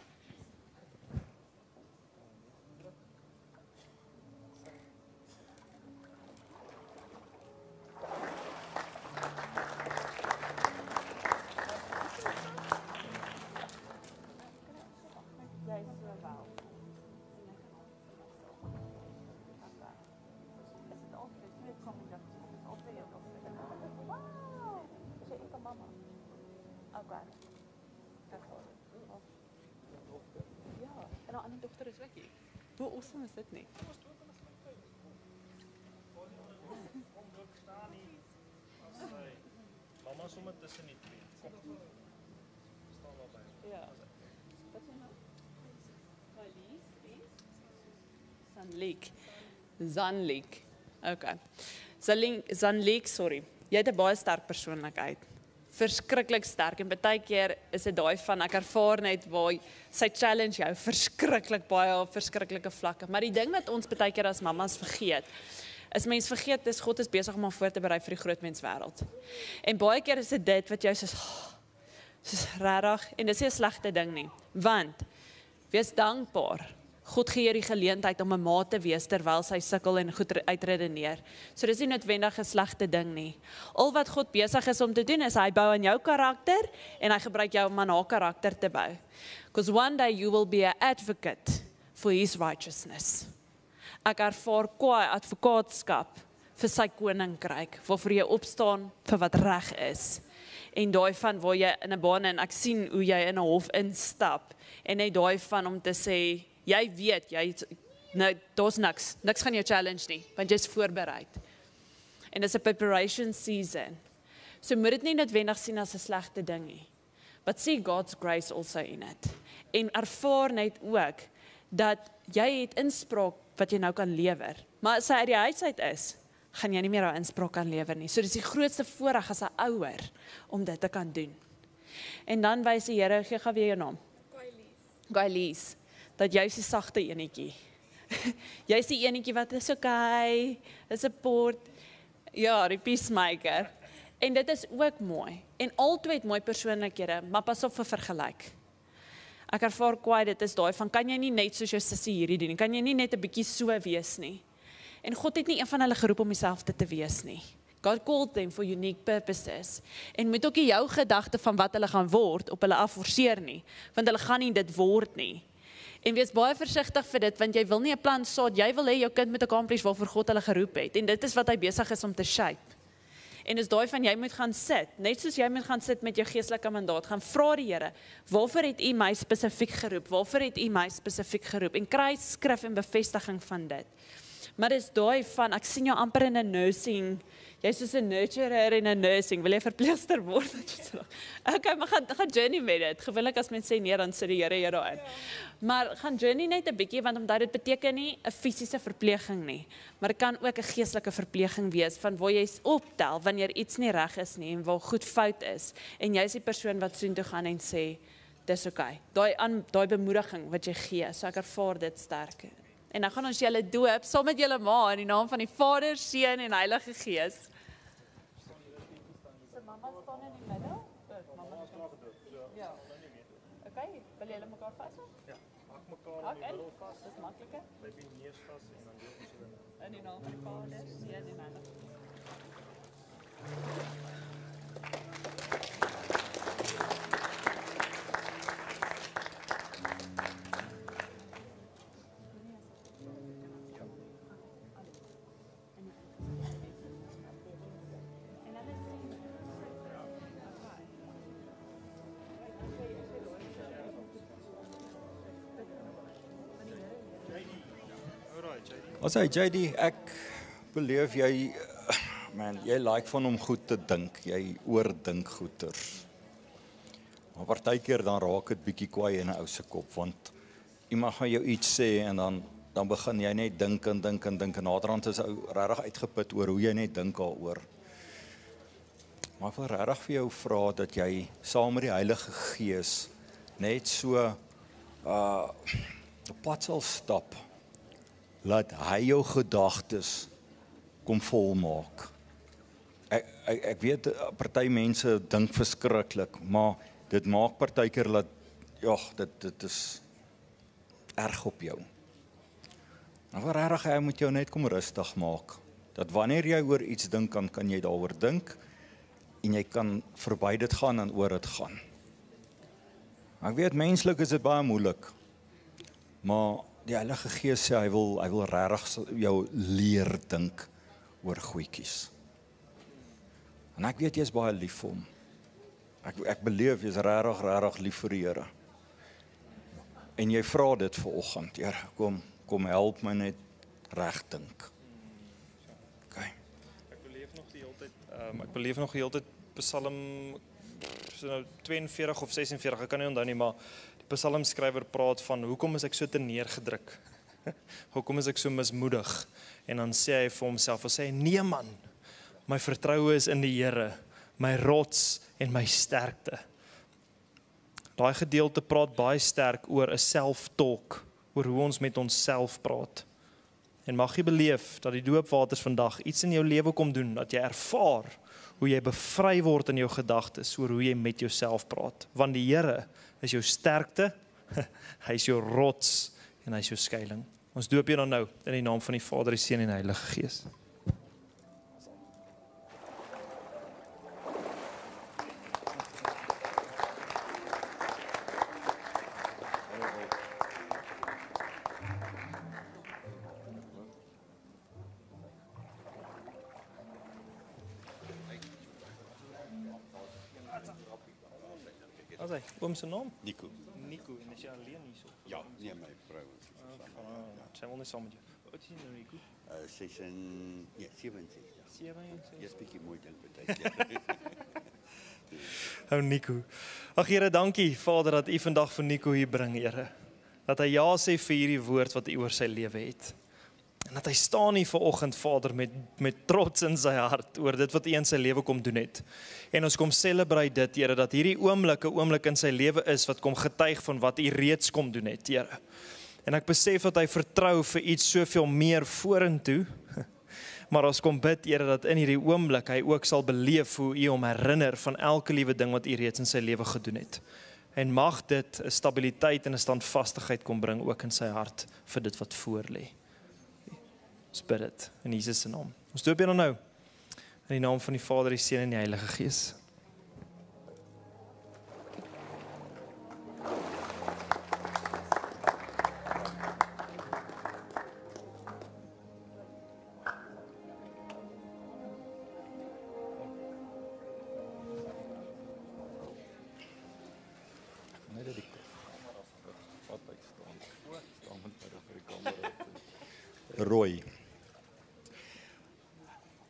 S3: Hoe awesome is dit nie?
S4: Mama sommer tussen die twee. Kom. Staan daar by.
S3: Ja. Wat is nou? Zanlik. Okay. Zanlik, sorry. Jy het 'n baie sterk persoonlikheid. Verskriklik sterk en baie keer is dit daai van ek ervaar net waar sy challenge jou verskriklik baie op verskriklike vlakke. Maar die ding wat ons baie keer as mammas vergeet, is mens vergeet dis God is besig om voor te berei vir die groot menswêreld. En baie keer is dit wat jou soos rarig en dis nie 'n slegte ding nie, want wees dankbaar. God gee jou die geleentheid om 'n maat te wees terwyl sy sukkel en goed uitredeneer. So dis nie noodwendig 'n slegte ding nie. Al wat God besig is om te doen is hy bou aan jou karakter en hy gebruik jou om aan haar karakter te bou. Because one day you will be an advocate for his righteousness. Ek ervaar kwaai advokaatskap vir sy koninkryk, waarvoor jy opstaan vir wat reg is. En daai van waar jy in 'n baan en ek sien hoe jy in 'n hof instap en net daai van om te sê jy weet nou daar's niks gaan jou challenge nie want jy's voorberei. En dis 'n preparation season. So moet dit nie noodwendig sien as 'n slegte ding nie. But see God's grace also in it. En ervaar net ook dat jy het inspraak wat jy nou kan lewer. Maar as hy uit die huis uit is, gaan jy nie meer daai inspraak kan lewer nie. So dis die grootste voorreg as 'n ouer om dit te kan doen. En dan wys die Here, gee gou weer jou naam. Gailies. Dat jy is die sagte enetjie. Jy is die enetjie wat is okay, is support. Ja, die peacemaker. En dit is ook mooi. En altyd het mooi persoonlikhede, maar pas op vir vergelyk. Ek ervaar kwaai, dit is daai van, kan jy nie net soos jou sussie hierdie doen nie, kan jy nie net 'n bietjie so wees nie. En God het nie een van hulle geroep om dieselfde te wees nie. God called them for unique purposes. En moet ook nie jou gedagte van wat hulle gaan word op hulle afforceer nie, want hulle gaan nie dit word nie. En wees baie versigtig vir dit, want jy wil nie 'n plan saad, jy wil hê jou kind moet accomplish waarvoor God hulle geroep het. En dit is wat hy besig is om te shape. En is daai van jy moet gaan sit, net soos jy moet gaan sit met jou geestelike mandaat, gaan vra die Here, waarvoor het U my spesifiek geroep? Waarvoor het U my spesifiek geroep? En kry skrif en bevestiging van dit. Maar dis daai van, ek sien jou amper in 'n nursing, jy's soos 'n nurturer in 'n nursing, wil jy verpleegster word? Okay, maar gaan journey met dit. Gewoonlik as mense sê nee, dan sit die Here jou daarin. Maar gaan journey net 'n bietjie, want omdat dit beteken nie 'n fisiese verpleging nie, maar dit kan ook 'n geestelike verpleging wees, van waar jy optel wanneer iets nie reg is nie, en waar goed fout is, en jy is die persoon wat soontoe gaan en sê, dis okay. Daai bemoediging wat jy gee, so ek ervaar dit sterk. En dan gaan ons julle doop, saam met julle ma, in die naam van die Vader, Seun en Heilige Gees. So mamma staan in die middel? Ja. Okay, wil julle mekaar vashou?
S4: Ja, hak mekaar in die middel vas.
S3: Dis makliker.
S4: Byt die neus vas en dan deel ons julle.
S3: In die naam van die Vader, Seun en Heilige Gees.
S8: As hy JD, ek beleef jy, man, jy like van om goed te dink, jy oordink goeie. Maar partykeer dan raak dit bietjie kwaai in 'n ou se kop, want iemand gaan jou iets sê en dan begin jy net dink en naderhand is ou regtig uitgeput oor hoe jy net dink daaroor. Maar ek wil regtig vir jou vra dat jy saam met die Heilige Gees net so op pad sal stap. Laat hy jou gedagtes kom volmaak. Ek weet, party mense dink verskriklik, maar dit maak partykeer dat, dit is erg op jou. Nou regtig, hy moet jou net kom rustig maak. Dat wanneer jy oor iets dink, kan jy daaroor dink, en jy kan verby dit gaan en oor dit gaan. Ek weet, menslik is dit baie moeilik, maar die Heilige Gees sê, hy wil regtig jou leer dink oor goedjies. En ek weet, jy is baie lief vir hom. Ek beleef, jy is regtig lief vir die Here. En jy vra dit vanoggend, Here, kom help my net reg dink. Okay.
S4: Ek beleef nog die hele tyd Psalm 42 of 46, ek kan nie onthou nie, maar die psalmskrywer praat van, hoekom is ek so te neergedruk? Hoekom is ek so mismoedig? En dan sê hy vir homself, nee man, my vertroue is in die Here, my rots en my sterkte. Daai gedeelte praat baie sterk oor 'n self-talk, oor hoe ons met onsself praat. En mag jy beleef dat die doopwaters vandag iets in jou lewe kom doen, dat jy ervaar hoe jy bevry word in jou gedagtes, oor hoe jy met jouself praat. Want die Here is jou sterkte, hy is jou rots en hy is jou skuiling. Ons doop jou dan nou in die naam van die Vader, die Seun en die Heilige Gees. Wat is hy? Oom se naam?
S8: Nico.
S4: Nico, en is jy alleen hierso?
S8: Ja, nee, my vrou.
S4: Sy wil net saam met jou. Wat is jy nou, Nico?
S8: Sy is in 67.
S4: 67.
S8: Jy's bietjie mooi dink partykeer.
S4: Ou Nico. Ag Here, dankie Vader dat U vandag vir Nico hier bring, Here. Dat hy ja sê vir hierdie woord wat U oor sy lewe het. En dat hy staan hier vanoggend, Vader, met trots in sy hart oor dit wat U in sy lewe kom doen het. En ons kom celebrate dit, Here, dat hierdie oomblik 'n oomblik in sy lewe is wat kom getuig van wat U reeds kom doen het, Here. En ek besef dat hy vertrou vir iets soveel meer vorentoe. Maar ons kom bid, Here, dat in hierdie oomblik hy ook sal beleef hoe U hom herinner van elke liewe ding wat U reeds in sy lewe gedoen het. En mag dit 'n stabiliteit en 'n standvastigheid kom bring ook in sy hart vir dit wat voor lê. Ons bid dit in Jesus se naam. Ons doop jou nou in die naam van die Vader, die Seun en die Heilige Gees.
S8: Roy.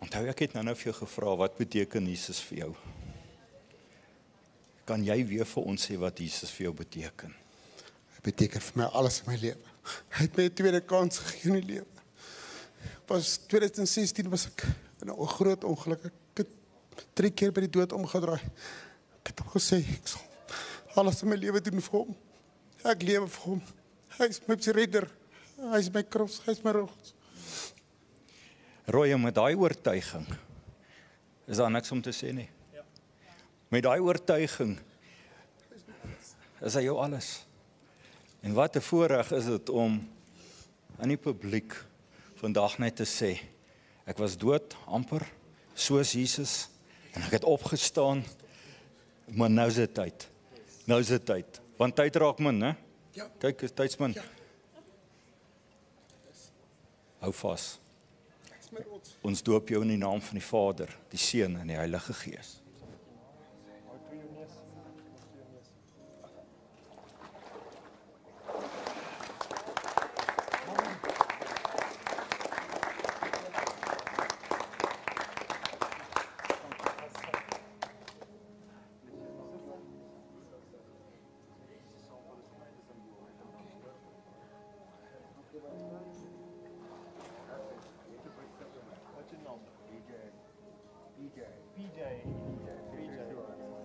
S8: Onthou ek het nou vir jou gevra wat beteken Jesus vir jou? Kan jy weer vir ons sê wat Jesus vir jou beteken?
S13: Dit beteken vir my alles in my lewe. Hy het my 'n tweede kans gegee in die lewe. Pas 2016 was ek in 'n groot ongeluk. Ek het 3 keer by die dood omgedraai. Ek het hom gesê ek sal alles in my lewe doen vir hom. Ek lewe vir hom. Hy is my redder. Hy is my kros, hy is my rots.
S8: Roy, met daai oortuiging is daar niks om te sê nie. Ja. Met daai oortuiging is hy jou alles. En wat 'n voorreg is dit om aan die publiek vandag net te sê, ek was dood amper soos Jesus en ek het opgestaan, maar nou is dit tyd. Nou is dit tyd. Want tyd raak min, né? Ja. Kyk, is tydsmin. Ja. Hou vas. Ons doop jou in die naam van die Vader, die Seun en die Heilige Gees.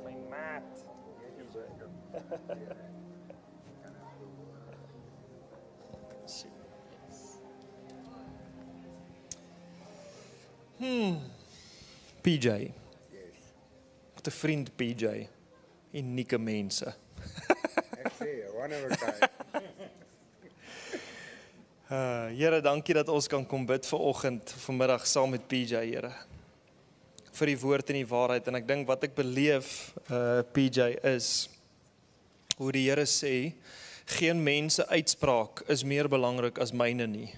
S8: My maat. PJ. Wat 'n vriend PJ. Unieke mense.
S18: Ek sê, one of a kind.
S4: Here, dankie dat ons kan kom bid vanoggend, vanmiddag saam met PJ, Here. Vir die woord en die waarheid, en ek dink wat ek beleef, PJ, is hoe die Here sê, geen mense uitspraak is meer belangrik as myne nie.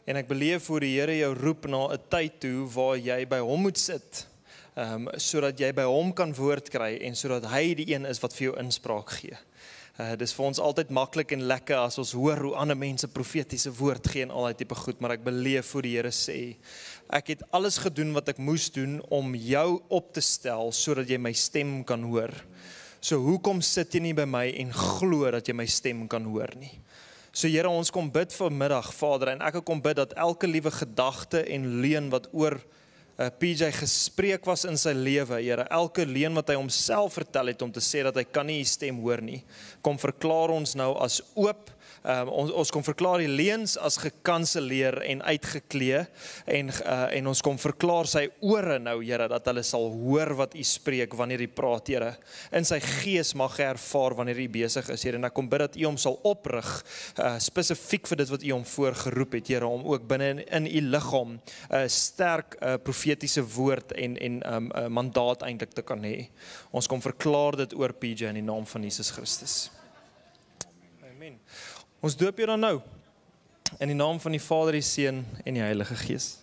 S4: En ek beleef hoe die Here jou roep na 'n tyd toe waar jy by hom moet sit, sodat jy by hom kan woord kry en sodat hy die een is wat vir jou inspraak gee. Dis vir ons altyd maklik en lekker as ons hoor hoe ander mense profetiese woord gee en al die tipe goed, maar ek beleef hoe die Here sê, ek het alles gedoen wat ek moes doen om jou op te stel sodat jy my stem kan hoor. So hoekom sit jy nie by my en glo dat jy my stem kan hoor nie? So Here, ons kom bid vanmiddag, Vader, en ek kom bid dat elke liewe gedagte en leuen wat oor PJ gespreek was in sy lewe, Here, elke leuen wat hy homself vertel het om te sê dat hy kan nie die stem hoor nie, kom verklaar ons nou as oop. Ons kom verklaar die leuns as gekanseleer en uitgeklee en ons kom verklaar sy ore nou, Here, dat hulle sal hoor wat U spreek wanneer U praat, Here. In sy gees mag hy ervaar wanneer U besig is, Here, en ek kom bid dat U hom sal oprig, spesifiek vir dit wat U hom voorgeroep het, Here, om ook binne in U liggaam 'n sterk profetiese woord en mandaat eintlik te kan hê. Ons kom verklaar dit oor PJ in die naam van Jesus Christus. Amen. Ons doop jou dan nou, in die naam van die Vader, die Seun en die Heilige Gees.